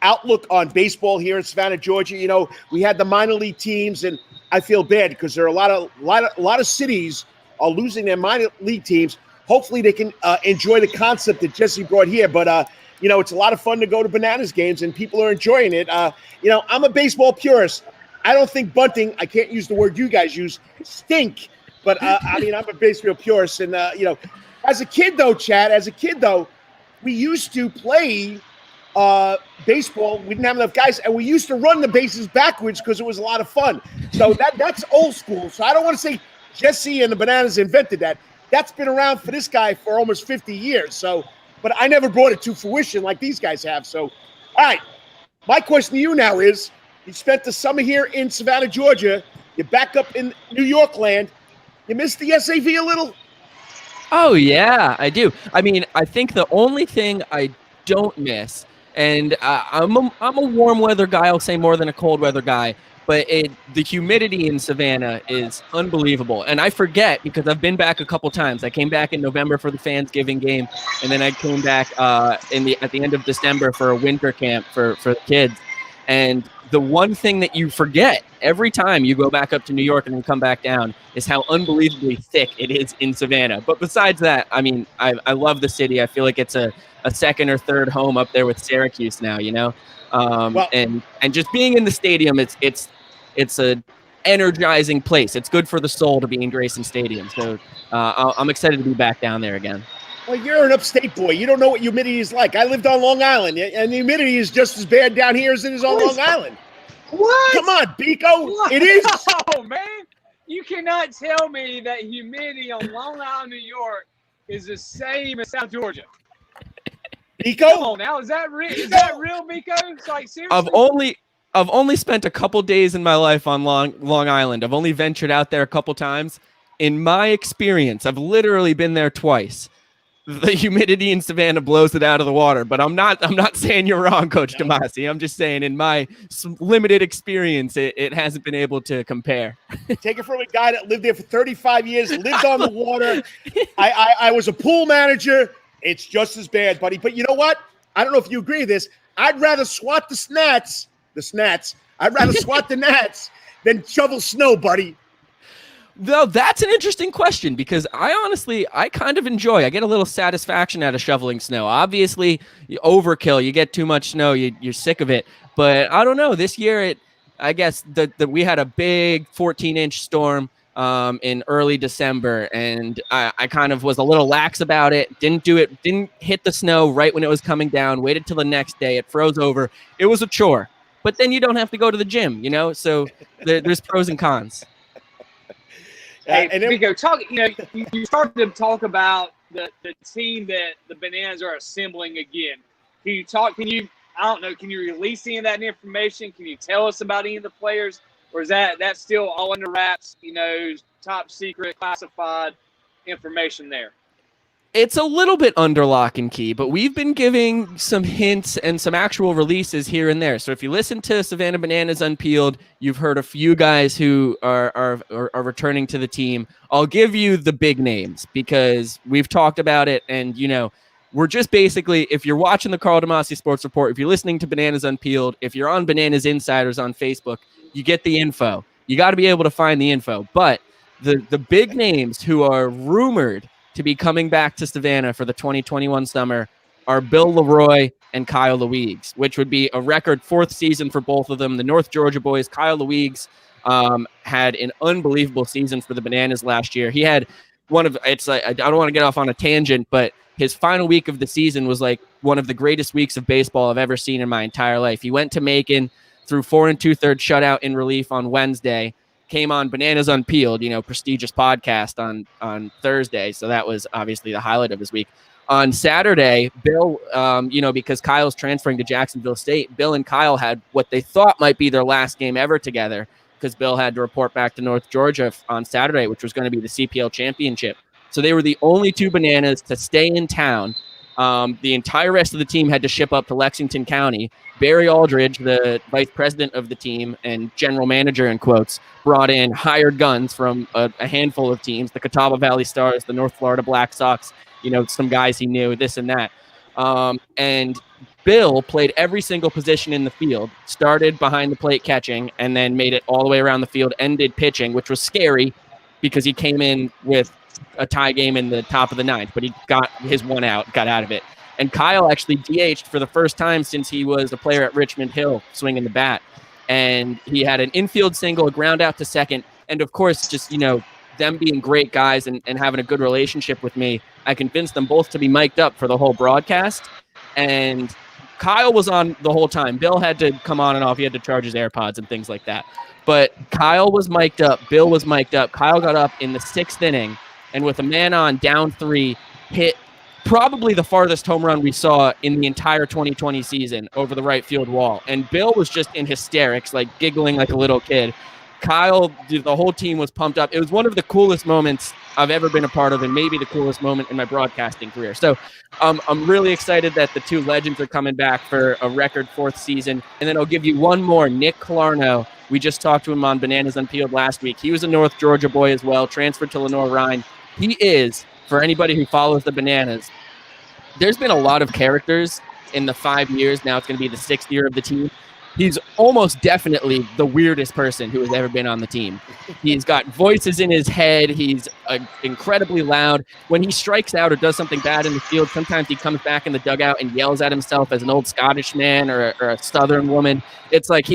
outlook on baseball here in Savannah, Georgia. We had the minor league teams, and I feel bad because there are a lot of cities are losing their minor league teams. Hopefully they can enjoy the concept that Jesse brought here. But, it's a lot of fun to go to Bananas games, and people are enjoying it. I'm a baseball purist. I don't think bunting, I can't use the word you guys use, stink. But, I'm a baseball purist. And, as a kid, though, Chad, we used to play baseball. We didn't have enough guys, and we used to run the bases backwards because it was a lot of fun. So that's old school. So I don't want to say Jesse and the Bananas invented that. That's been around for this guy for almost 50 years. So, but I never brought it to fruition like these guys have. So, all right. My question to you now is, you spent the summer here in Savannah, Georgia. You're back up in New York land. You missed the SAV a little? Oh, yeah, I do. I think the only thing I don't miss, and I'm a warm weather guy, I'll say more than a cold weather guy, but the humidity in Savannah is unbelievable. And I forget because I've been back a couple times. I came back in November for the Fansgiving game, and then I came back at the end of December for a winter camp for the kids. And the one thing that you forget every time you go back up to New York and then come back down is how unbelievably thick it is in Savannah. But besides that, I love the city. I feel like it's a second or third home up there with Syracuse now, and just being in the stadium, it's a energizing place. It's good for the soul to be in Grayson Stadium. So I'm excited to be back down there again. Well, you're an upstate boy. You don't know what humidity is like. I lived on Long Island, and the humidity is just as bad down here as it is on Long Island. What? Come on, Biko. What? It is. Oh, man. You cannot tell me that humidity on Long Island, New York is the same as South Georgia. Biko? Come on now. Is that real? Is that real, Biko? It's like, seriously? I've only spent a couple days in my life on Long Island. I've only ventured out there a couple times. In my experience, I've literally been there twice. The humidity in Savannah blows it out of the water, but I'm not saying you're wrong, Coach DeMasi. I'm just saying in my limited experience, it hasn't been able to compare. Take it from a guy that lived there for 35 years, lived on the water. I was a pool manager. It's just as bad, buddy. But you know what? I don't know if you agree with this. I'd rather swat the snats. I'd rather swat the gnats than shovel snow, buddy. Though that's an interesting question because I kind of enjoy. I get a little satisfaction out of shoveling snow. Obviously, you overkill. You get too much snow, you're sick of it. But I don't know. This year, I guess we had a big 14-inch storm in early December, and I kind of was a little lax about it. Didn't hit the snow right when it was coming down. Waited till the next day. It froze over. It was a chore. But then you don't have to go to the gym, so there's pros and cons. Hey, and then, Biko, you started to talk about the team that the Bananas are assembling again. Can you release any of that information? Can you tell us about any of the players? Or is that's still all under wraps, top secret, classified information there? It's a little bit under lock and key, but we've been giving some hints and some actual releases here and there. So if you listen to Savannah Bananas Unpeeled, you've heard a few guys who are returning to the team. I'll give you the big names because we've talked about it, and we're just basically, if you're watching the Karl DeMasi Sports Report, if you're listening to Bananas Unpeeled, if you're on Bananas Insiders on Facebook, you get the info. You got to be able to find the info. But the big names who are rumored to be coming back to Savannah for the 2021 summer are Bill Leroy and Kyle Lewegs, which would be a record 4th season for both of them. The North Georgia boys, Kyle Lewegs had an unbelievable season for the Bananas last year. He had I don't want to get off on a tangent, but his final week of the season was like one of the greatest weeks of baseball I've ever seen in my entire life. He went to Macon, threw 4 2/3 shutout in relief on Wednesday, came on Bananas Unpeeled, prestigious podcast on Thursday. So that was obviously the highlight of his week. On Saturday, Bill, because Kyle's transferring to Jacksonville State, Bill and Kyle had what they thought might be their last game ever together because Bill had to report back to North Georgia on Saturday, which was going to be the CPL championship. So they were the only 2 Bananas to stay in town. The entire rest of the team had to ship up to Lexington County. Barry Aldridge, the vice president of the team and general manager in quotes, brought in hired guns from a handful of teams, the Catawba Valley Stars, the North Florida Black Sox, some guys he knew, this and that. And Bill played every single position in the field, started behind the plate catching, and then made it all the way around the field, ended pitching, which was scary because he came in with a tie game in the top of the 9th, but he got his 1 out, got out of it. And Kyle actually DH'd for the first time since he was a player at Richmond Hill swinging the bat. And he had an infield single, a ground out to second. And of course, just, them being great guys and having a good relationship with me, I convinced them both to be mic'd up for the whole broadcast. And Kyle was on the whole time. Bill had to come on and off. He had to charge his AirPods and things like that. But Kyle was mic'd up. Bill was mic'd up. Kyle got up in the 6th inning and with a man on, down 3, hit probably the farthest home run we saw in the entire 2020 season over the right field wall. And Bill was just in hysterics, like giggling like a little kid. Kyle, the whole team was pumped up. It was one of the coolest moments I've ever been a part of, and maybe the coolest moment in my broadcasting career. So I'm really excited that the 2 legends are coming back for a record 4th season. And then I'll give you one more, Nick Calarno. We just talked to him on Bananas Unpeeled last week. He was a North Georgia boy as well, transferred to Lenoir-Rhyne. He is, for anybody who follows the Bananas, there's been a lot of characters in the 5 years. Now it's going to be the 6th year of the team. He's almost definitely the weirdest person who has ever been on the team. He's got voices in his head. He's incredibly loud. When he strikes out or does something bad in the field, sometimes he comes back in the dugout and yells at himself as an old Scottish man or a Southern woman. It's like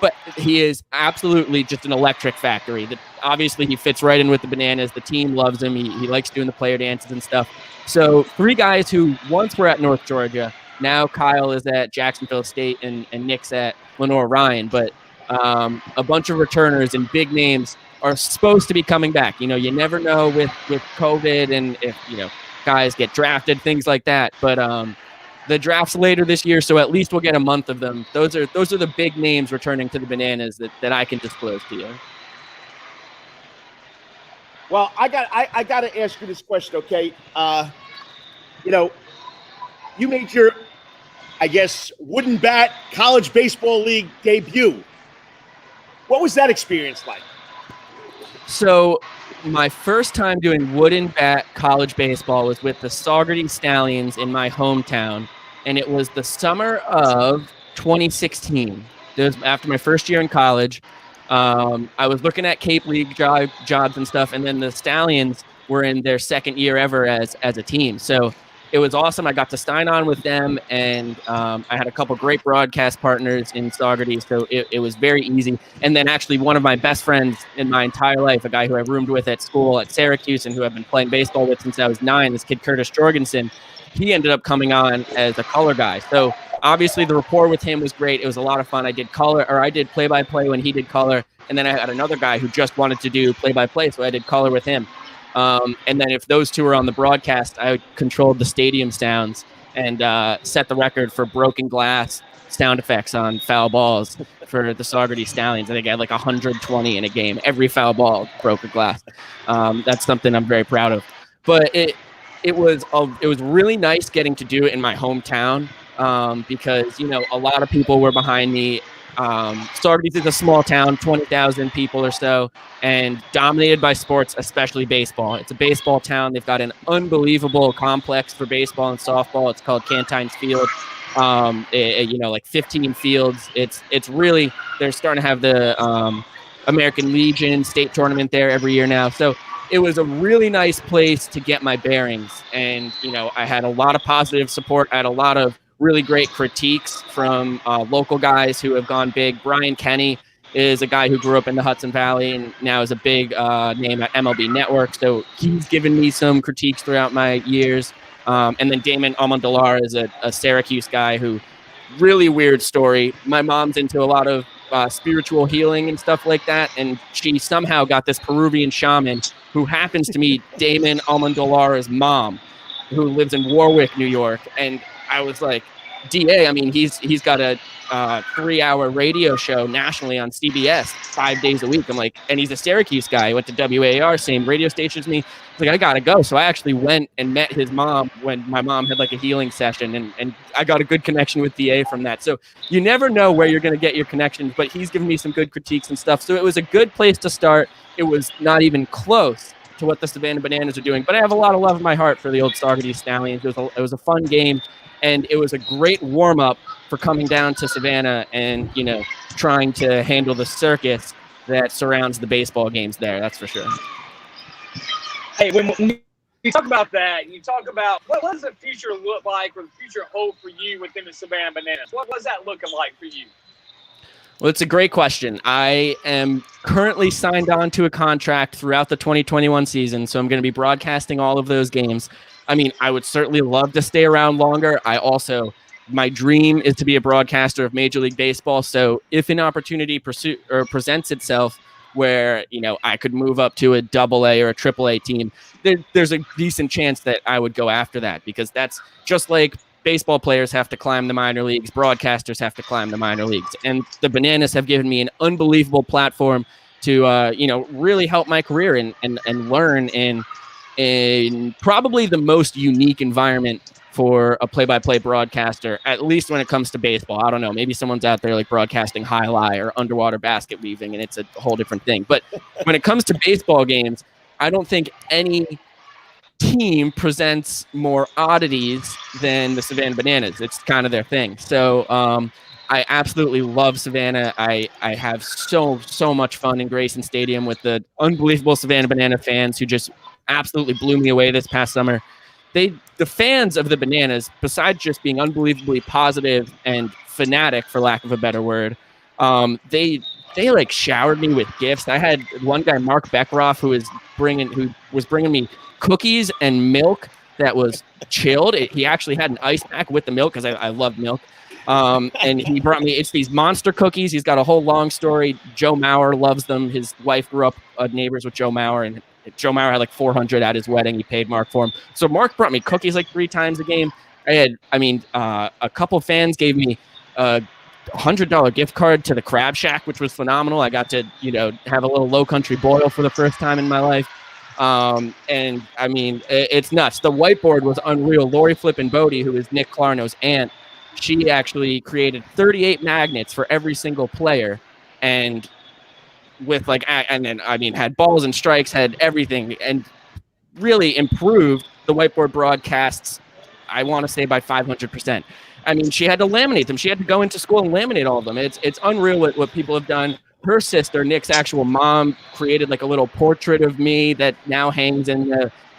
but he is absolutely just an electric factory. Obviously, he fits right in with the Bananas. The team loves him. He likes doing the player dances and stuff. So 3 guys who once were at North Georgia. Now Kyle is at Jacksonville State and Nick's at Lenoir-Rhyne. But a bunch of returners and big names are supposed to be coming back. You never know with COVID and if, guys get drafted, things like that. But the draft's later this year, so at least we'll get a month of them. Those are the big names returning to the Bananas that I can disclose to you. Well, I got to ask you this question, okay? You made your, I guess, wooden bat college baseball league debut. What was that experience like? So my first time doing wooden bat college baseball was with the Saugerty Stallions in my hometown, and it was the summer of 2016. It was after my first year in college. I was looking at Cape League jobs and stuff, and then the Stallions were in their second year ever as a team. So it was awesome. I got to sign on with them, and I had a couple great broadcast partners in Saugerty, so it was very easy. And then actually one of my best friends in my entire life, a guy who I roomed with at school at Syracuse and who I've been playing baseball with since I was 9, this kid Curtis Jorgensen, he ended up coming on as a color guy. So obviously the rapport with him was great. It was a lot of fun. I did play-by-play when he did color, and then I had another guy who just wanted to do play-by-play, so I did color with him. And then if those two were on the broadcast, I controlled the stadium sounds and set the record for broken glass sound effects on foul balls for the Saugerty Stallions. I think I had like 120 in a game. Every foul ball broke a glass. That's something I'm very proud of. But it was really nice getting to do it in my hometown because, you know, a lot of people were behind me. Saugerty is a small town, 20,000 people or so, and dominated by sports, especially baseball. It's a baseball town. They've got an unbelievable complex for baseball and softball. It's called Cantines Field. You know, like 15 fields. It's really, they're starting to have the American Legion state tournament there every year now. So it was a really nice place to get my bearings. And, you know, I had a lot of positive support. I had a lot of really great critiques from local guys who have gone big. Brian Kenny is a guy who grew up in the Hudson Valley and now is a big name at MLB Network. So he's given me some critiques throughout my years. And then Damon Amendolar is a Syracuse guy who, really weird story. My mom's into a lot of spiritual healing and stuff like that. And she somehow got this Peruvian shaman who happens to be Damon Amendolar's mom, who lives in Warwick, New York. And I was like, DA, I mean, he's got a 3-hour radio show nationally on CBS 5 days a week. I'm like, and he's a Syracuse guy. He went to WAR, same radio station as me. I was like, I got to go. So I actually went and met his mom when my mom had like a healing session, and I got a good connection with DA from that. So you never know where you're going to get your connections, but he's given me some good critiques and stuff. So it was a good place to start. It was not even close to what the Savannah Bananas are doing, but I have a lot of love in my heart for the old Saugerty Stallions. It was a fun game. And it was a great warm-up for coming down to Savannah and, you know, trying to handle the circus that surrounds the baseball games there. That's for sure. Hey, when you talk about that, you talk about what does the future look like or the future hold for you within the Savannah Bananas? What's that looking like for you? Well, it's a great question. I am currently signed on to a contract throughout the 2021 season, so I'm going to be broadcasting all of those games. I mean, I would certainly love to stay around longer. My dream is to be a broadcaster of Major League Baseball. So if an opportunity presents itself where, you know, I could move up to a AA or a AAA team, there's a decent chance that I would go after that, because that's just like baseball players have to climb the minor leagues, broadcasters have to climb the minor leagues. And the Bananas have given me an unbelievable platform to, you know, really help my career and learn in probably the most unique environment for a play-by-play broadcaster, at least when it comes to baseball. I don't know, maybe someone's out there like broadcasting highlight or underwater basket weaving, and it's a whole different thing. But when it comes to baseball games, I don't think any team presents more oddities than the Savannah Bananas. It's kind of their thing. So I absolutely love Savannah. I have so much fun in Grayson Stadium with the unbelievable Savannah Banana fans who just absolutely blew me away this past summer. The fans of the Bananas, besides just being unbelievably positive and fanatic, for lack of a better word, they like showered me with gifts. I had one guy, Mark Beckroff, who was bringing me cookies and milk that was chilled. He actually had an ice pack with the milk because I love milk. And he brought me, it's these monster cookies. He's got a whole long story. Joe Mauer loves them. His wife grew up neighbors with Joe Mauer, and Joe Mauer had like 400 at his wedding. He paid Mark for them. So Mark brought me cookies like 3 times a game. A couple fans gave me a $100 gift card to the Crab Shack, which was phenomenal. I got to, you know, have a little low country boil for the first time in my life. And I mean, it's nuts. The whiteboard was unreal. Lori Flippin Bodie, who is Nick Calarno's aunt, she actually created 38 magnets for every single player, and with like, and then I mean, had balls and strikes, had everything, and really improved the whiteboard broadcasts, I want to say, by 500%. I mean, she had to laminate them. She had to go into school and laminate all of them. It's unreal what people have done. Her sister, Nick's actual mom, created like a little portrait of me that now hangs in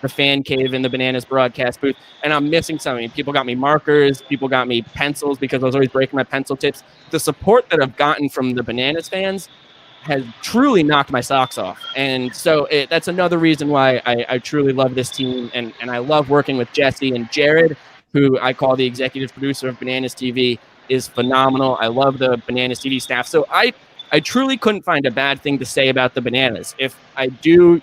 the fan cave in the Bananas broadcast booth, and I'm missing something. People got me markers, people got me pencils because I was always breaking my pencil tips. The support that I've gotten from the Bananas fans has truly knocked my socks off. And so that's another reason why I truly love this team. And I love working with Jesse and Jared, who I call the executive producer of Bananas TV, is phenomenal. I love the Bananas TV staff. So I truly couldn't find a bad thing to say about the Bananas. If I do,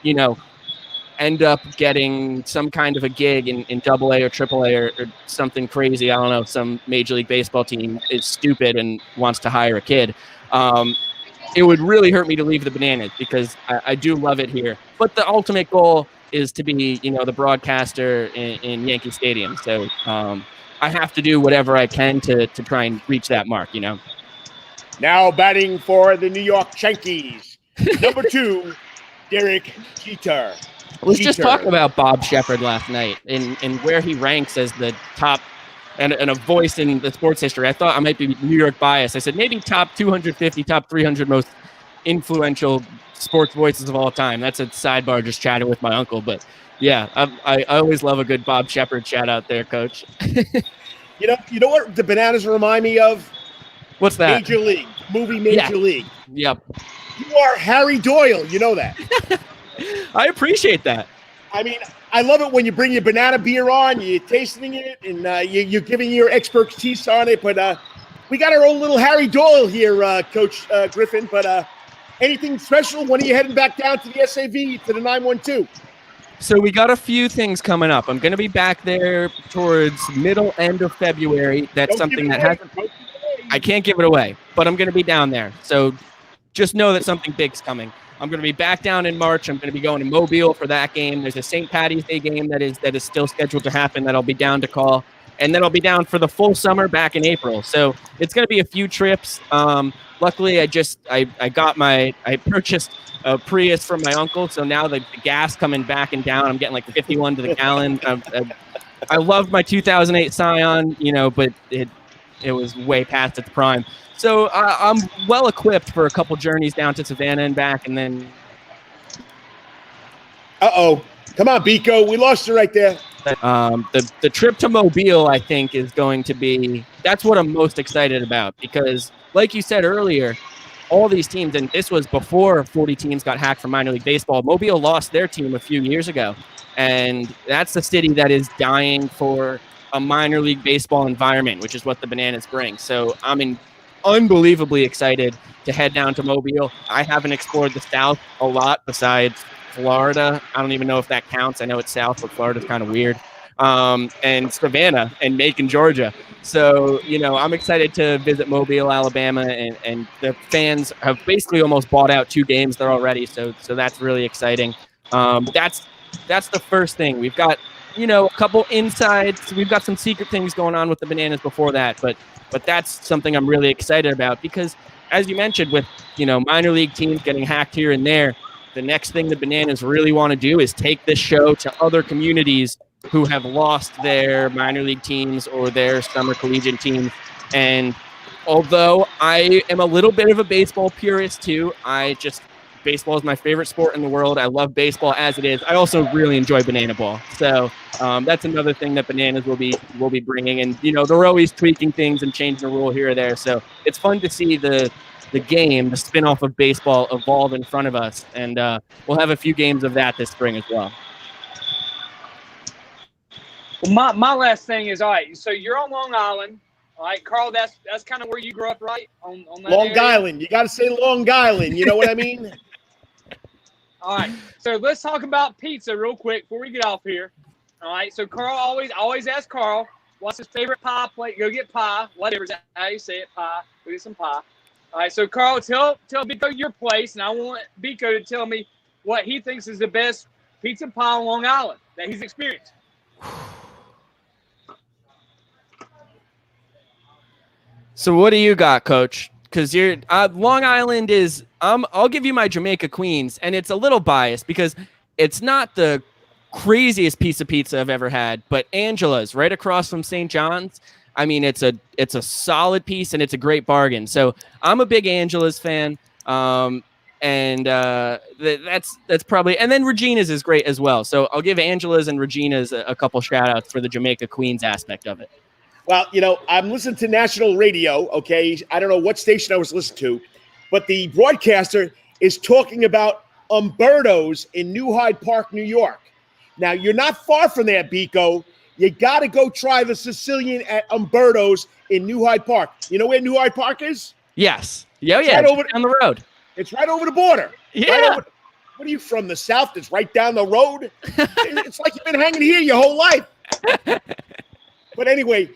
end up getting some kind of a gig in AA or AAA or something crazy, I don't know, some Major League Baseball team is stupid and wants to hire a kid, it would really hurt me to leave the Bananas because I do love it here. But the ultimate goal is to be, the broadcaster in Yankee Stadium. So I have to do whatever I can to try and reach that mark, Now batting for the New York Yankees, number 2, Derek Jeter. Let's just talk about Bob Shepard last night and where he ranks as the top and a voice in the sports history. I thought I might be New York biased. I said maybe top 250, top 300 most influential sports voices of all time. That's a sidebar just chatting with my uncle. But, yeah, I always love a good Bob Shepard chat out there, Coach. You know what the Bananas remind me of? What's that? Major League. Movie Major League. Yep. You are Harry Doyle. You know that. I appreciate that. I mean, I love it when you bring your banana beer on, you're tasting it, and you're giving your expertise on it. But we got our own little Harry Doyle here, Coach Griffin. But anything special? When are you heading back down to the SAV, to the 912? So we got a few things coming up. I'm going to be back there towards end of February. That's something that hasn't. I can't give it away, but I'm going to be down there. So just know that something big's coming. I'm going to be back down in March. I'm going to be going to Mobile for that game. There's a St. Patty's Day game that is still scheduled to happen that I'll be down to call. And then I'll be down for the full summer back in April. So it's going to be a few trips. Luckily, I purchased a Prius from my uncle. So now the gas coming back and down, I'm getting like 51 to the gallon. I love my 2008 Scion, but it was way past its prime. So I'm well equipped for a couple journeys down to Savannah and back, and then. Come on, Biko, we lost you right there. The trip to Mobile, I think, is going to be. That's what I'm most excited about because, like you said earlier, all these teams, and this was before 40 teams got hacked from minor league baseball. Mobile lost their team a few years ago, and that's the city that is dying for a minor league baseball environment, which is what the Bananas bring. So I'm unbelievably excited to head down to Mobile. I haven't explored the South a lot besides Florida. I don't even know if that counts. I know it's South, but Florida's kind of weird. And Savannah and Macon, Georgia. So, I'm excited to visit Mobile, Alabama, and the fans have basically almost bought out 2 games there already. So that's really exciting. That's the first thing. We've got, a couple insides. We've got some secret things going on with the Bananas before that, but that's something I'm really excited about because, as you mentioned, with minor league teams getting hacked here and there, the next thing the Bananas really want to do is take this show to other communities who have lost their minor league teams or their summer collegiate teams. And although I am a little bit of a baseball purist too, baseball is my favorite sport in the world. I love baseball as it is. I also really enjoy banana ball. So that's another thing that Bananas will be bringing. And, they're always tweaking things and changing the rule here or there. So it's fun to see the game, the spinoff of baseball, evolve in front of us. And we'll have a few games of that this spring as well. Well, my last thing is, all right, so you're on Long Island. All right, Karl, that's kind of where you grew up, right? On that Long area? Island. You got to say Long Island. You know what I mean? All right, so let's talk about pizza real quick before we get off here. All right, so Karl always asks Karl, what's his favorite pie plate? Go get pie, whatever how you say it, pie. Go get some pie. All right, so Karl, tell Biko your place, and I want Biko to tell me what he thinks is the best pizza pie on Long Island that he's experienced. So what do you got, Coach? Because you're Long Island is I'll give you my Jamaica Queens, and it's a little biased because it's not the craziest piece of pizza I've ever had, but Angela's right across from St. John's. I mean, it's a solid piece and it's a great bargain. So I'm a big Angela's fan. And that's probably, and then Regina's is great as well. So I'll give Angela's and Regina's a couple shout outs for the Jamaica Queens aspect of it. Well, I'm listening to national radio, okay? I don't know what station I was listening to, but the broadcaster is talking about Umberto's in New Hyde Park, New York. Now, you're not far from there, Biko. You got to go try the Sicilian at Umberto's in New Hyde Park. You know where New Hyde Park is? Yes. Yeah, It's right over down the road. It's right over the border. Yeah. What are you from, the South? It's right down the road? It's like you've been hanging here your whole life. But anyway,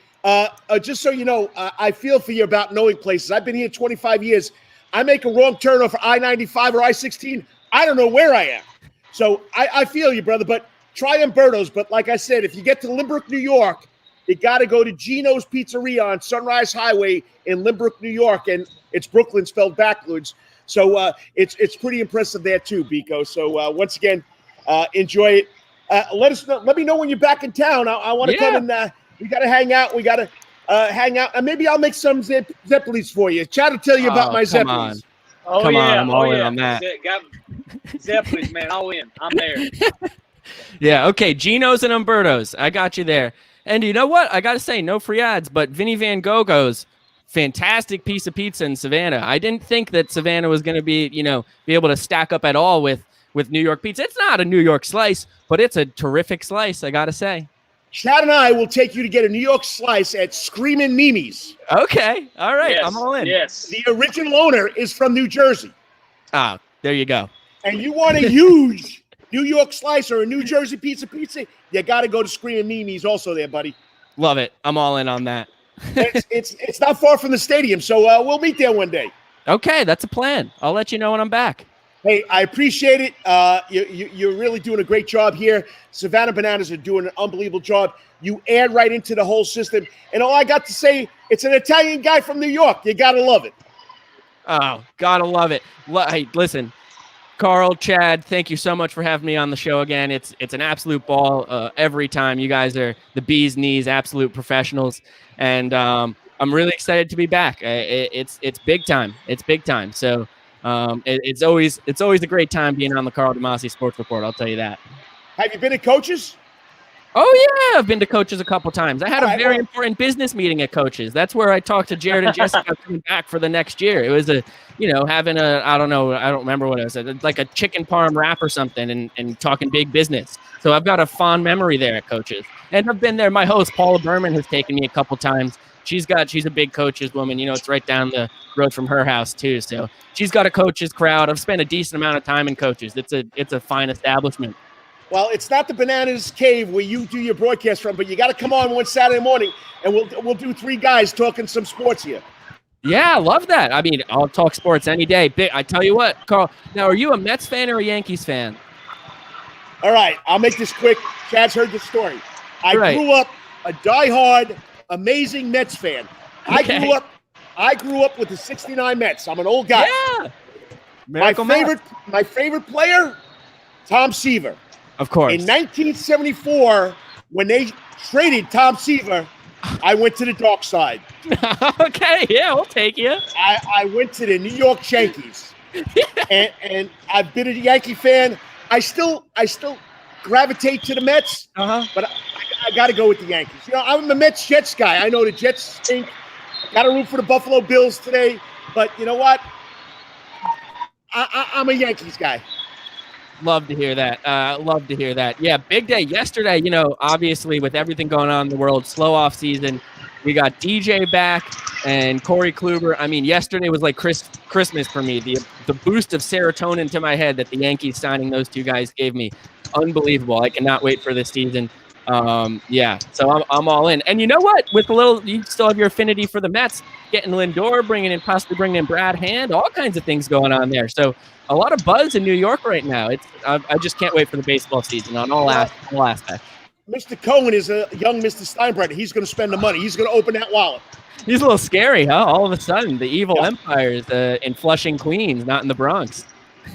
just so you know, I feel for you about knowing places. I've been here 25 years. I make a wrong turn off I-95 or I-16. I don't know where I am. So I feel you, brother. But try Umberto's. But like I said, if you get to Limbrook, New York, you got to go to Gino's Pizzeria on Sunrise Highway in Limbrook, New York. And it's Brooklyn spelled backwards. So it's pretty impressive there too, Biko. So once again, enjoy it. Let us know. Let me know when you're back in town. I want to come and we got to hang out. We got to hang out. And maybe I'll make some Zeppelins for you. Chad will tell you about my Zeppelins. Oh, come yeah. on, I'm all in on that. Zeppelins, man. All in. I'm there. Yeah, okay. Gino's and Umberto's. I got you there. And you know what? I got to say, no free ads, but Vinny Van Gogo's fantastic piece of pizza in Savannah. I didn't think that Savannah was going to be able to stack up at all with New York pizza. It's not a New York slice, but it's a terrific slice, I got to say. Chad and I will take you to get a New York slice at Screamin' Mimi's. Okay. All right. Yes, I'm all in. Yes. The original owner is from New Jersey. Ah, there you go. And you want a huge New York slice or a New Jersey pizza, you got to go to Screamin' Mimi's also there, buddy. Love it. I'm all in on that. It's not far from the stadium, so we'll meet there one day. Okay, that's a plan. I'll let you know when I'm back. Hey, I appreciate it. You're really doing a great job here. Savannah Bananas are doing an unbelievable job. You add right into the whole system. And all I got to say, it's an Italian guy from New York. You got to love it. Oh, gotta love it. Hey, listen, Karl, Chad, thank you so much for having me on the show again. It's an absolute ball every time. You guys are the bee's knees, absolute professionals. And I'm really excited to be back. It's big time. It's big time. So it's always a great time being on the Karl DeMasi Sports Report. I'll tell you that. Have you been at Coach's? Oh yeah, I've been to Coach's a couple times. I had a very important business meeting at Coach's. That's where I talked to Jared and Jessica coming back for the next year. It was having I don't remember what it was, like a chicken parm wrap or something, and talking big business. So I've got a fond memory there at Coach's, and I've been there. My host Paula Berman has taken me a couple times. She's a big Coach's woman. It's right down the road from her house too. So she's got a Coach's crowd. I've spent a decent amount of time in Coach's. It's a fine establishment. Well, it's not the Bananas Cave where you do your broadcast from, but you got to come on one Saturday morning, and we'll do three guys talking some sports here. Yeah, I love that. I mean, I'll talk sports any day. I tell you what, Karl. Now, are you a Mets fan or a Yankees fan? All right, I'll make this quick. Chad's heard the story. I grew up a diehard, amazing Mets fan. Okay. I grew up with the '69 Mets. I'm an old guy. Yeah. My favorite player, Tom Seaver. Of course. In 1974, when they traded Tom Seaver, I went to the dark side. Okay, yeah, we'll take you. I went to the New York Yankees, and I've been a Yankee fan. I still gravitate to the Mets, but I got to go with the Yankees. I'm a Mets Jets guy. I know the Jets stink. Got to root for the Buffalo Bills today, but you know what? I'm a Yankees guy. Love to hear that. Yeah, big day yesterday. Obviously with everything going on in the world, slow off season. We got DJ back and Corey Kluber. I mean, yesterday was like Christmas for me. The boost of serotonin to my head that the Yankees signing those two guys gave me, unbelievable. I cannot wait for this season. Yeah, so I'm all in. And you know what? With you still have your affinity for the Mets, getting Lindor, possibly bringing in Brad Hand, all kinds of things going on there. So a lot of buzz in New York right now. I just can't wait for the baseball season on all aspects. Mr. Cohen is a young Mr. Steinbrenner. He's going to spend the money. He's going to open that wallet. He's a little scary, huh? All of a sudden, the evil empire is in Flushing, Queens, not in the Bronx.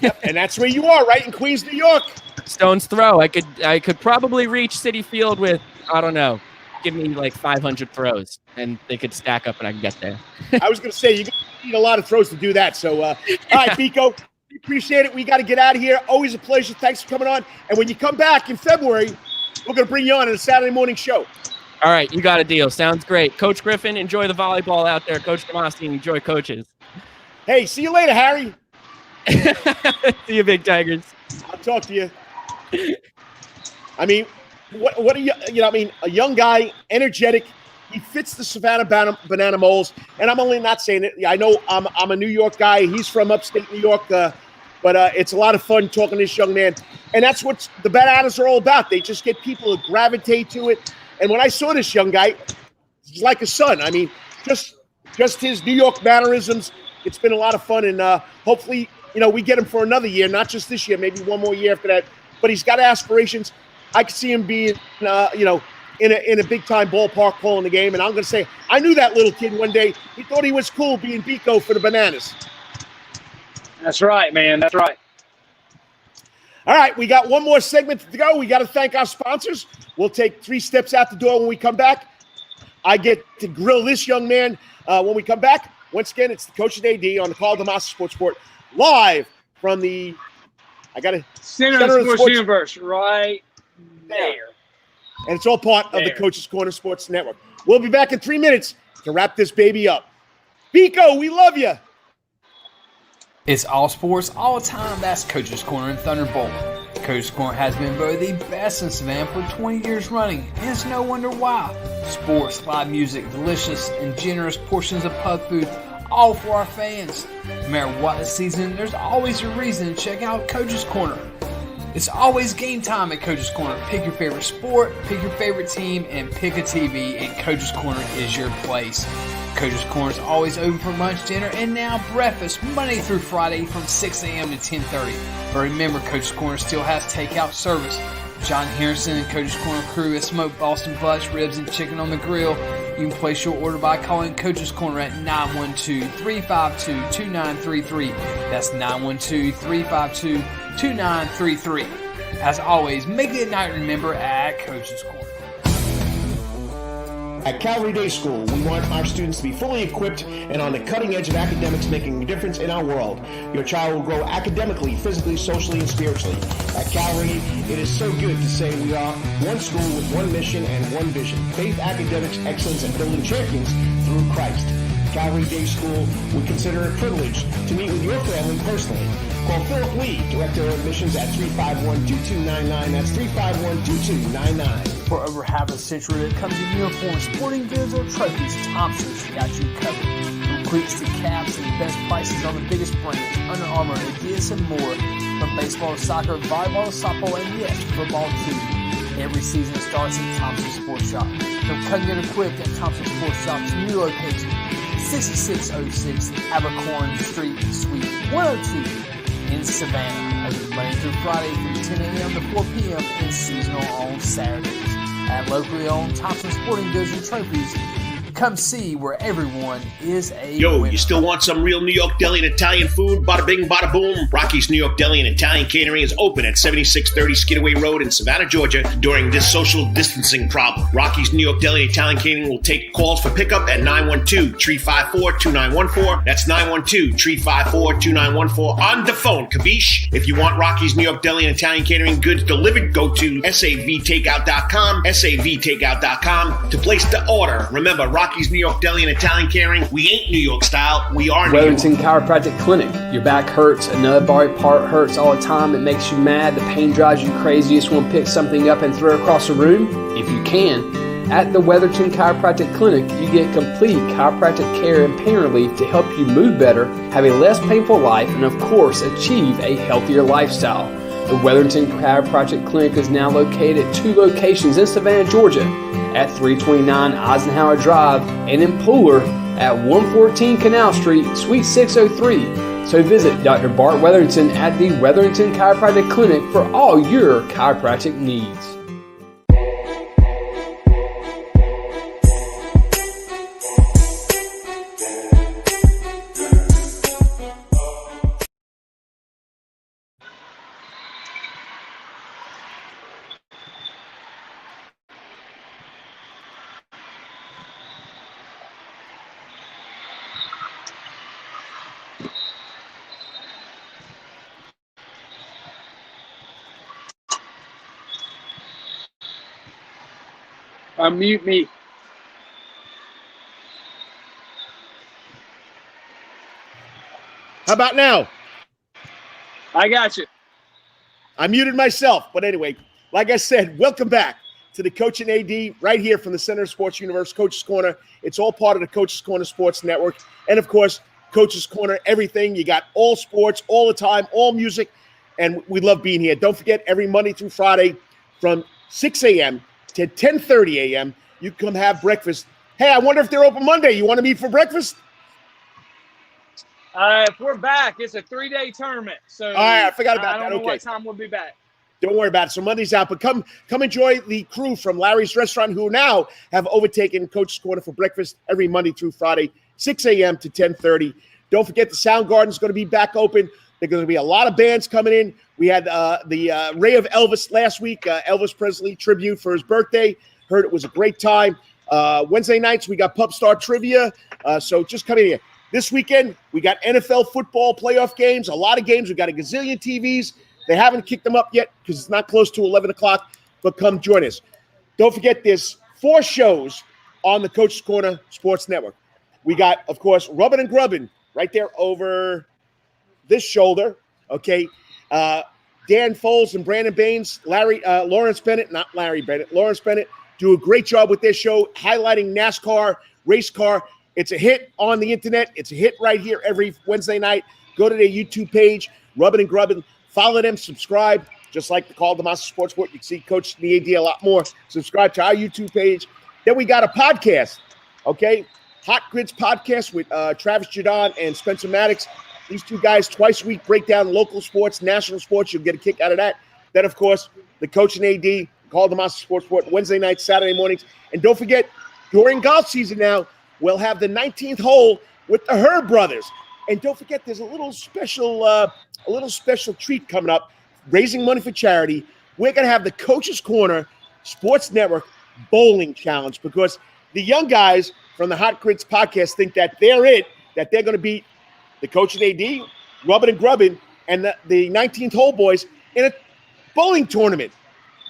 Yep, and that's where you are, right in Queens, New York. Stone's throw. I could probably reach Citi Field with, I don't know, give me like 500 throws, and they could stack up, and I can get there. I was going to say, you need a lot of throws to do that. So, all right, Biko, We appreciate it. We got to get out of here. Always a pleasure. Thanks for coming on. And when you come back in February, we're going to bring you on a Saturday morning show. All right, you got a deal. Sounds great. Coach Griffin, enjoy the volleyball out there. Coach DeMasi, enjoy coaches. Hey, see you later, Harry. See you, Big Tigers. I'll talk to you. I mean, what are you? You know, I mean, a young guy, energetic. He fits the Savannah banana molds, and I'm only not saying it. I know I'm a New York guy. He's from upstate New York, but it's a lot of fun talking to this young man, and that's what the bananas are all about. They just get people to gravitate to it. And when I saw this young guy, he's like a son. I mean, just his New York mannerisms. It's been a lot of fun, and hopefully, you know, we get him for another year, not just this year, maybe one more year after that. But he's got aspirations. I could see him being, you know, in a big-time ballpark calling the game. And I'm going to say, I knew that little kid one day. He thought he was cool being Biko for the Bananas. That's right, man. That's right. All right, we got one more segment to go. We got to thank our sponsors. We'll take 3 steps out the door when we come back. I get to grill this young man when we come back. Once again, it's the Coach and AD on the Karl DeMasi Sports Report, live from the Center of the Sports Universe, right there. And it's all part of the Coach's Corner Sports Network. We'll be back in 3 minutes to wrap this baby up. Biko, we love you. It's all sports, all the time. That's Coach's Corner and Thunderbolt. Coach's Corner has been voted the best in Savannah for 20 years running, and it's no wonder why. Sports, live music, delicious and generous portions of pub food, all for our fans. No matter what the season, there's always a reason to check out Coach's Corner. It's always game time at Coach's Corner. Pick your favorite sport, pick your favorite team, and pick a TV, and Coach's Corner is your place. Coach's Corner is always open for lunch, dinner, and now breakfast, Monday through Friday from 6 a.m. to 10:30. But remember, Coach's Corner still has takeout service. John Harrison and Coach's Corner crew has smoked Boston butts, ribs, and chicken on the grill. You can place your order by calling Coach's Corner at 912-352-2933. That's 912-352-2933. As always, make it a night to remember at Coach's Corner. At Calvary Day School, we want our students to be fully equipped and on the cutting edge of academics, making a difference in our world. Your child will grow academically, physically, socially, and spiritually. At Calvary, it is so good to say we are one school with one mission and one vision: faith, academics, excellence, and building champions through Christ. Calvary Day School would consider it a privilege to meet with your family personally. Call Philip Lee, Director of Admissions, at 351-2299. That's 351-2299. For over half a century, when it comes to uniforms, sporting goods, or trophies, Thompson's got you covered. From cleats to caps and best prices on the biggest brands, Under Armour, Adidas, and more. From baseball to soccer, volleyball to softball, and yes, football too. Every season starts at Thompson Sports Shop. From cutting and equipped at Thompson Sports Shop's new location, 6606 Abercorn Street, Suite 102 in Savannah. Open Monday through Friday from 10 a.m. to 4 p.m. and seasonal on Saturdays. At locally owned Thompson Sporting Goods and Trophies, come see where everyone is a winner. You still want some real New York deli and Italian food? Bada bing, bada boom. Rocky's New York Deli and Italian Catering is open at 7630 Skidaway Road in Savannah, Georgia during this social distancing problem. Rocky's New York Deli and Italian Catering will take calls for pickup at 912-354-2914. That's 912-354-2914 on the phone. Kabish. If you want Rocky's New York Deli and Italian Catering goods delivered, go to savtakeout.com, savtakeout.com to place the order. Remember, Rocky's New York Deli and Italian Catering, we ain't New York style, we are New York. Wetherington Chiropractic Clinic. Your back hurts, another body part hurts all the time, it makes you mad, the pain drives you crazy, you just want to pick something up and throw it across the room? If you can. At the Wetherington Chiropractic Clinic, you get complete chiropractic care and pain relief to help you move better, have a less painful life, and of course, achieve a healthier lifestyle. The Wetherington Chiropractic Clinic is now located at 2 locations in Savannah, Georgia, at 329 Eisenhower Drive and in Pooler at 114 Canal Street, Suite 603. So visit Dr. Bart Wetherington at the Wetherington Chiropractic Clinic for all your chiropractic needs. Unmute me. How about now? I got you. I muted myself. But anyway, like I said, welcome back to the Coach and AD right here from the Center of Sports Universe, Coach's Corner. It's all part of the Coach's Corner Sports Network. And, of course, Coach's Corner, everything. You got all sports, all the time, all music, and we love being here. Don't forget, every Monday through Friday from 6 a.m. to 10:30 a.m., you can come have breakfast. Hey, I wonder if they're open Monday. You want to meet for breakfast? If we're back, it's a 3-day tournament. So All right, I forgot about that. I don't know Okay. what time we'll be back. Don't worry about it. So Monday's out, but come enjoy the crew from Larry's Restaurant who now have overtaken Coach's Corner for breakfast every Monday through Friday, 6 a.m. to 10:30. Don't forget the Soundgarden is going to be back open. There's going to be a lot of bands coming in. We had the Ray of Elvis last week, Elvis Presley tribute for his birthday. Heard it was a great time. Wednesday nights, we got Pub Star Trivia. So just come in here. This weekend, we got NFL football playoff games, a lot of games. We got a gazillion TVs. They haven't kicked them up yet because it's not close to 11 o'clock, but come join us. Don't forget, there's 4 shows on the Coach's Corner Sports Network. We got, of course, Rubbin' and Grubbin' right there over this shoulder, okay? Dan Foles and Brandon Baines, Lawrence Bennett do a great job with their show highlighting NASCAR, race car. It's a hit on the internet. It's a hit right here every Wednesday night. Go to their YouTube page, Rubbin' and Grubbin'. Follow them, subscribe, just like the Karl DeMasi Sports Report. You can see Coach and the AD a lot more. Subscribe to our YouTube page. Then we got a podcast, okay? Hot Grids podcast with Travis Jadon and Spencer Maddox. These 2 guys twice a week break down local sports, national sports. You'll get a kick out of that. Then, of course, the Coach and AD, Karl DeMasi Sports Report, Wednesday nights, Saturday mornings. And don't forget, during golf season now, we'll have the 19th hole with the Herb brothers. And don't forget, there's a little special treat coming up, raising money for charity. We're going to have the Coach's Corner Sports Network Bowling Challenge because the young guys from the Hot Grids podcast think that they're it, that they're going to beat the Coach and AD, Rubbin' and Grubbin', and the 19th hole boys in a bowling tournament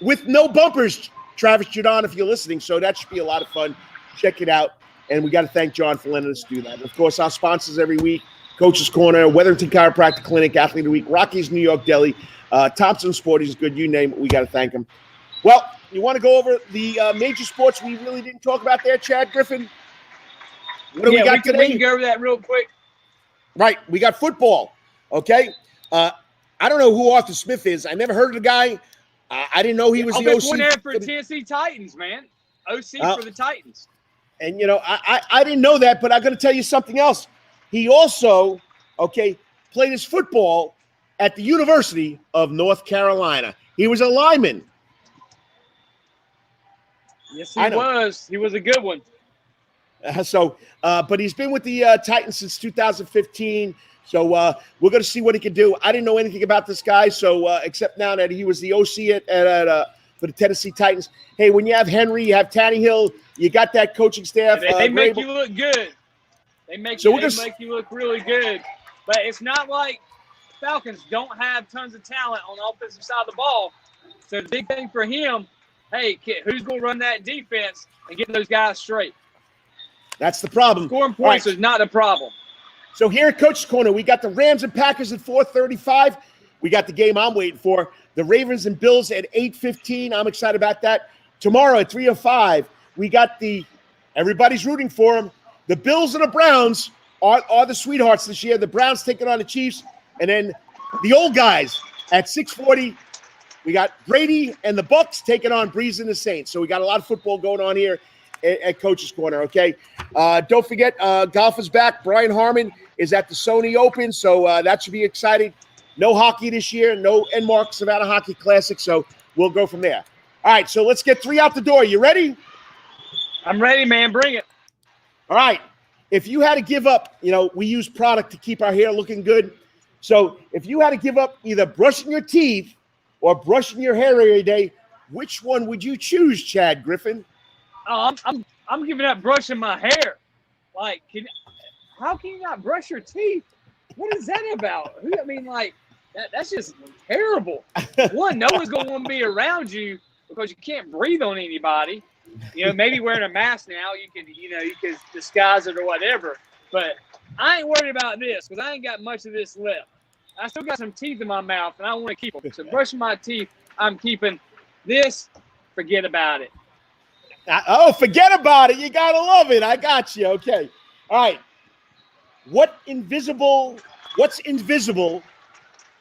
with no bumpers, Travis Jadon, if you're listening. So that should be a lot of fun. Check it out. And we got to thank John for letting us do that. And of course, our sponsors every week, Coach's Corner, Wetherington Chiropractic Clinic, Athlete of the Week, Rocky's New York Deli, Thompson Sporty's good, you name it. We got to thank them. Well, you want to go over the major sports we really didn't talk about there, Chad Griffin? What do we got today? We can go over that real quick. Right, we got football, okay? I don't know who Arthur Smith is. I never heard of the guy. I didn't know he was the OC. One there for Tennessee Titans, man. OC for the Titans. And, I didn't know that, but I'm going to tell you something else. He also, played his football at the University of North Carolina. He was a lineman. Yes, he was. He was a good one. But he's been with the Titans since 2015. So we're going to see what he can do. I didn't know anything about this guy, except now that he was the OC for the Tennessee Titans. Hey, when you have Henry, you have Tannehill, you got that coaching staff. They make you look good. They make you look really good. But it's not like Falcons don't have tons of talent on the offensive side of the ball. So the big thing for him, hey, kid, who's going to run that defense and get those guys straight? That's the problem. Scoring points is not the problem. So here at Coach's Corner, we got the Rams and Packers at 4:35. We got the game I'm waiting for. The Ravens and Bills at 8:15. I'm excited about that. Tomorrow at 3:05, we got everybody's rooting for them. The Bills and the Browns are the sweethearts this year. The Browns taking on the Chiefs. And then the old guys at 6:40, we got Brady and the Bucks taking on Breeze and the Saints. So we got a lot of football going on here at Coach's Corner, okay? Don't forget, golf is back. Brian Harmon is at the Sony Open, so that should be exciting. No hockey this year, no Enmark Savannah Hockey Classic, so we'll go from there. All right, so let's get 3 out the door. You ready? I'm ready, man. Bring it. All right. If you had to give up, we use product to keep our hair looking good. So if you had to give up either brushing your teeth or brushing your hair every day, which one would you choose, Chad Griffin? Oh, I'm giving up brushing my hair. Like, how can you not brush your teeth? What is that about? That's just terrible. One, no one's going to want to be around you because you can't breathe on anybody. Maybe wearing a mask now, you can disguise it or whatever. But I ain't worried about this because I ain't got much of this left. I still got some teeth in my mouth, and I want to keep them. So brushing my teeth, I'm keeping this. Forget about it. Forget about it. You got to love it. I got you. Okay. All right. What's invisible,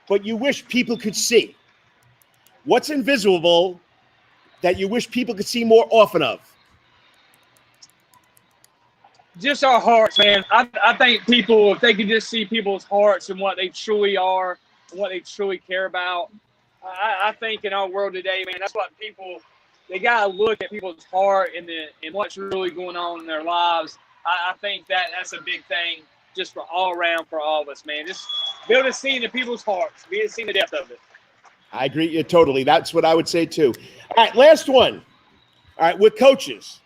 but you wish people could see? What's invisible that you wish people could see more often of? Just our hearts, man. I think people, if they could just see people's hearts and what they truly are and what they truly care about, I think in our world today, man, that's what people, they got to look at people's heart and what's really going on in their lives. I think that's a big thing just for all around for all of us, man. Just be able to see into people's hearts, be able to see the depth of it. I agree with you totally. That's what I would say too. All right, last one. All right, with coaches,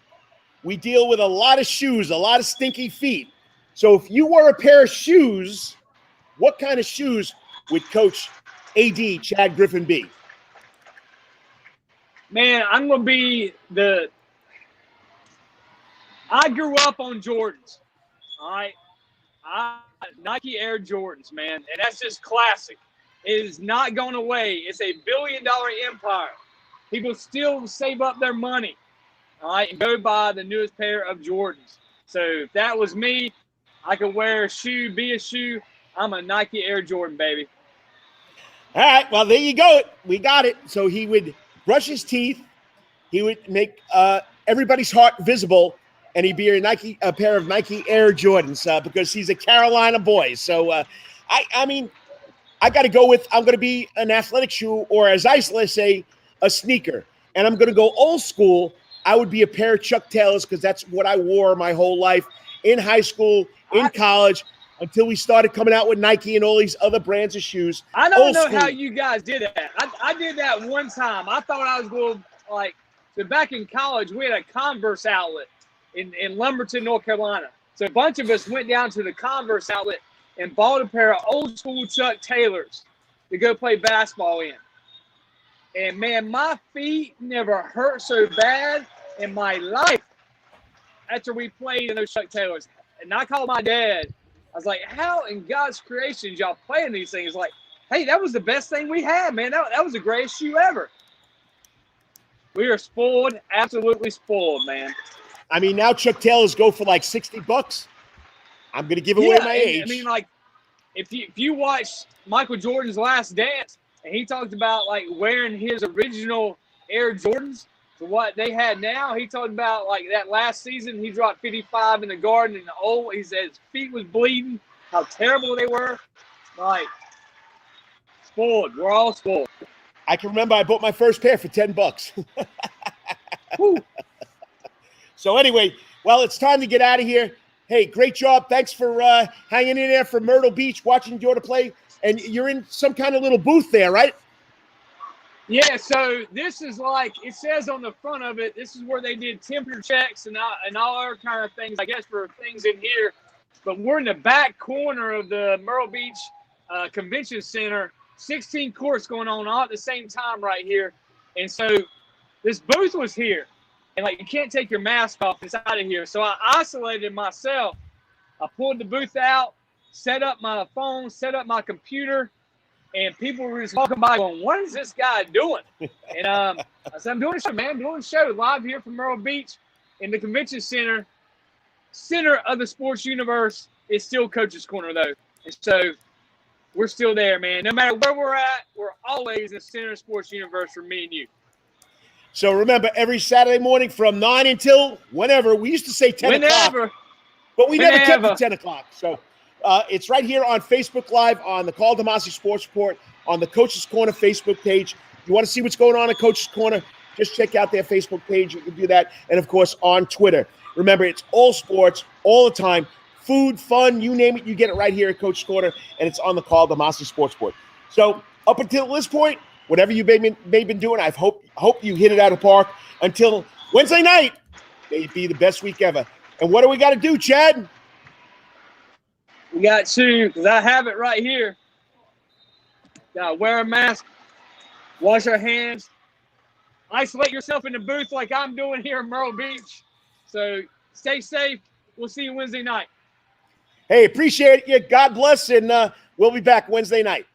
we deal with a lot of shoes, a lot of stinky feet. So if you were a pair of shoes, what kind of shoes would Coach AD Chad Griffin be? Man, I'm going to be I grew up on Jordans, all right? Nike Air Jordans, man, and that's just classic. It is not going away. It's a billion-dollar empire. People still save up their money, all right, and go buy the newest pair of Jordans. So if that was me, I could wear a shoe, be a shoe. I'm a Nike Air Jordan, baby. All right, well, there you go. We got it. So he would brush his teeth. He would make everybody's heart visible, and he'd be a pair of Nike Air Jordans because he's a Carolina boy. So, I mean, I got to go with I'm going to be an athletic shoe, or as I say, a sneaker. And I'm going to go old school. I would be a pair of Chuck Taylors because that's what I wore my whole life in high school, in college, until we started coming out with Nike and all these other brands of shoes. I don't know how you guys did that. I did that one time. I thought I was going so back in college, we had a Converse outlet in Lumberton, North Carolina. So a bunch of us went down to the Converse outlet and bought a pair of old school Chuck Taylors to go play basketball in. And man, my feet never hurt so bad in my life after we played in those Chuck Taylors. And I called my dad. I was like, how in God's creation y'all playing these things? Like, hey, that was the best thing we had, man. That was the greatest shoe ever. We are spoiled, absolutely spoiled, man. I mean, now Chuck Taylors go for like $60. I'm going to give away my age. I mean, like, if you watch Michael Jordan's Last Dance, and he talked about, like, wearing his original Air Jordans to what they had now, he talked about, like, that last season, he dropped 55 in the Garden, and he said his feet was bleeding, how terrible they were. Like, spoiled. We're all spoiled. I can remember I bought my first pair for $10. So anyway, well, it's time to get out of here. Hey, great job. Thanks for hanging in there from Myrtle Beach, watching Jordan play. And you're in some kind of little booth there, right? Yeah, so this is like, it says on the front of it, this is where they did temperature checks and all other kind of things, I guess, for things in here. But we're in the back corner of the Myrtle Beach Convention Center. 16 courts going on all at the same time right here. And so this booth was here. And, like, you can't take your mask off inside of here. So I isolated myself. I pulled the booth out, set up my phone, set up my computer, and people were just walking by going, what is this guy doing? And I said, I'm doing a show, man. I'm doing a show live here from Myrtle Beach in the Convention Center. Center of the sports universe is still Coach's Corner, though. And so we're still there, man. No matter where we're at, we're always in the center of the sports universe for me and you. So remember, every Saturday morning from 9 until whenever. We used to say 10 o'clock, but we never kept it 10 o'clock. So it's right here on Facebook Live, on the Karl DeMasi Sports Report, on the Coach's Corner Facebook page. If you want to see what's going on at Coach's Corner, just check out their Facebook page. You can do that. And, of course, on Twitter. Remember, it's all sports, all the time. Food, fun, you name it, you get it right here at Coach's Corner, and it's on the Karl DeMasi Sports Report. So up until this point, whatever you may been doing, I hope you hit it out of the park. Until Wednesday night, may be the best week ever. And what do we got to do, Chad? We got to, because I have it right here. Got to wear a mask, wash our hands, isolate yourself in the booth like I'm doing here in Myrtle Beach. So stay safe. We'll see you Wednesday night. Hey, appreciate you. God bless, and we'll be back Wednesday night.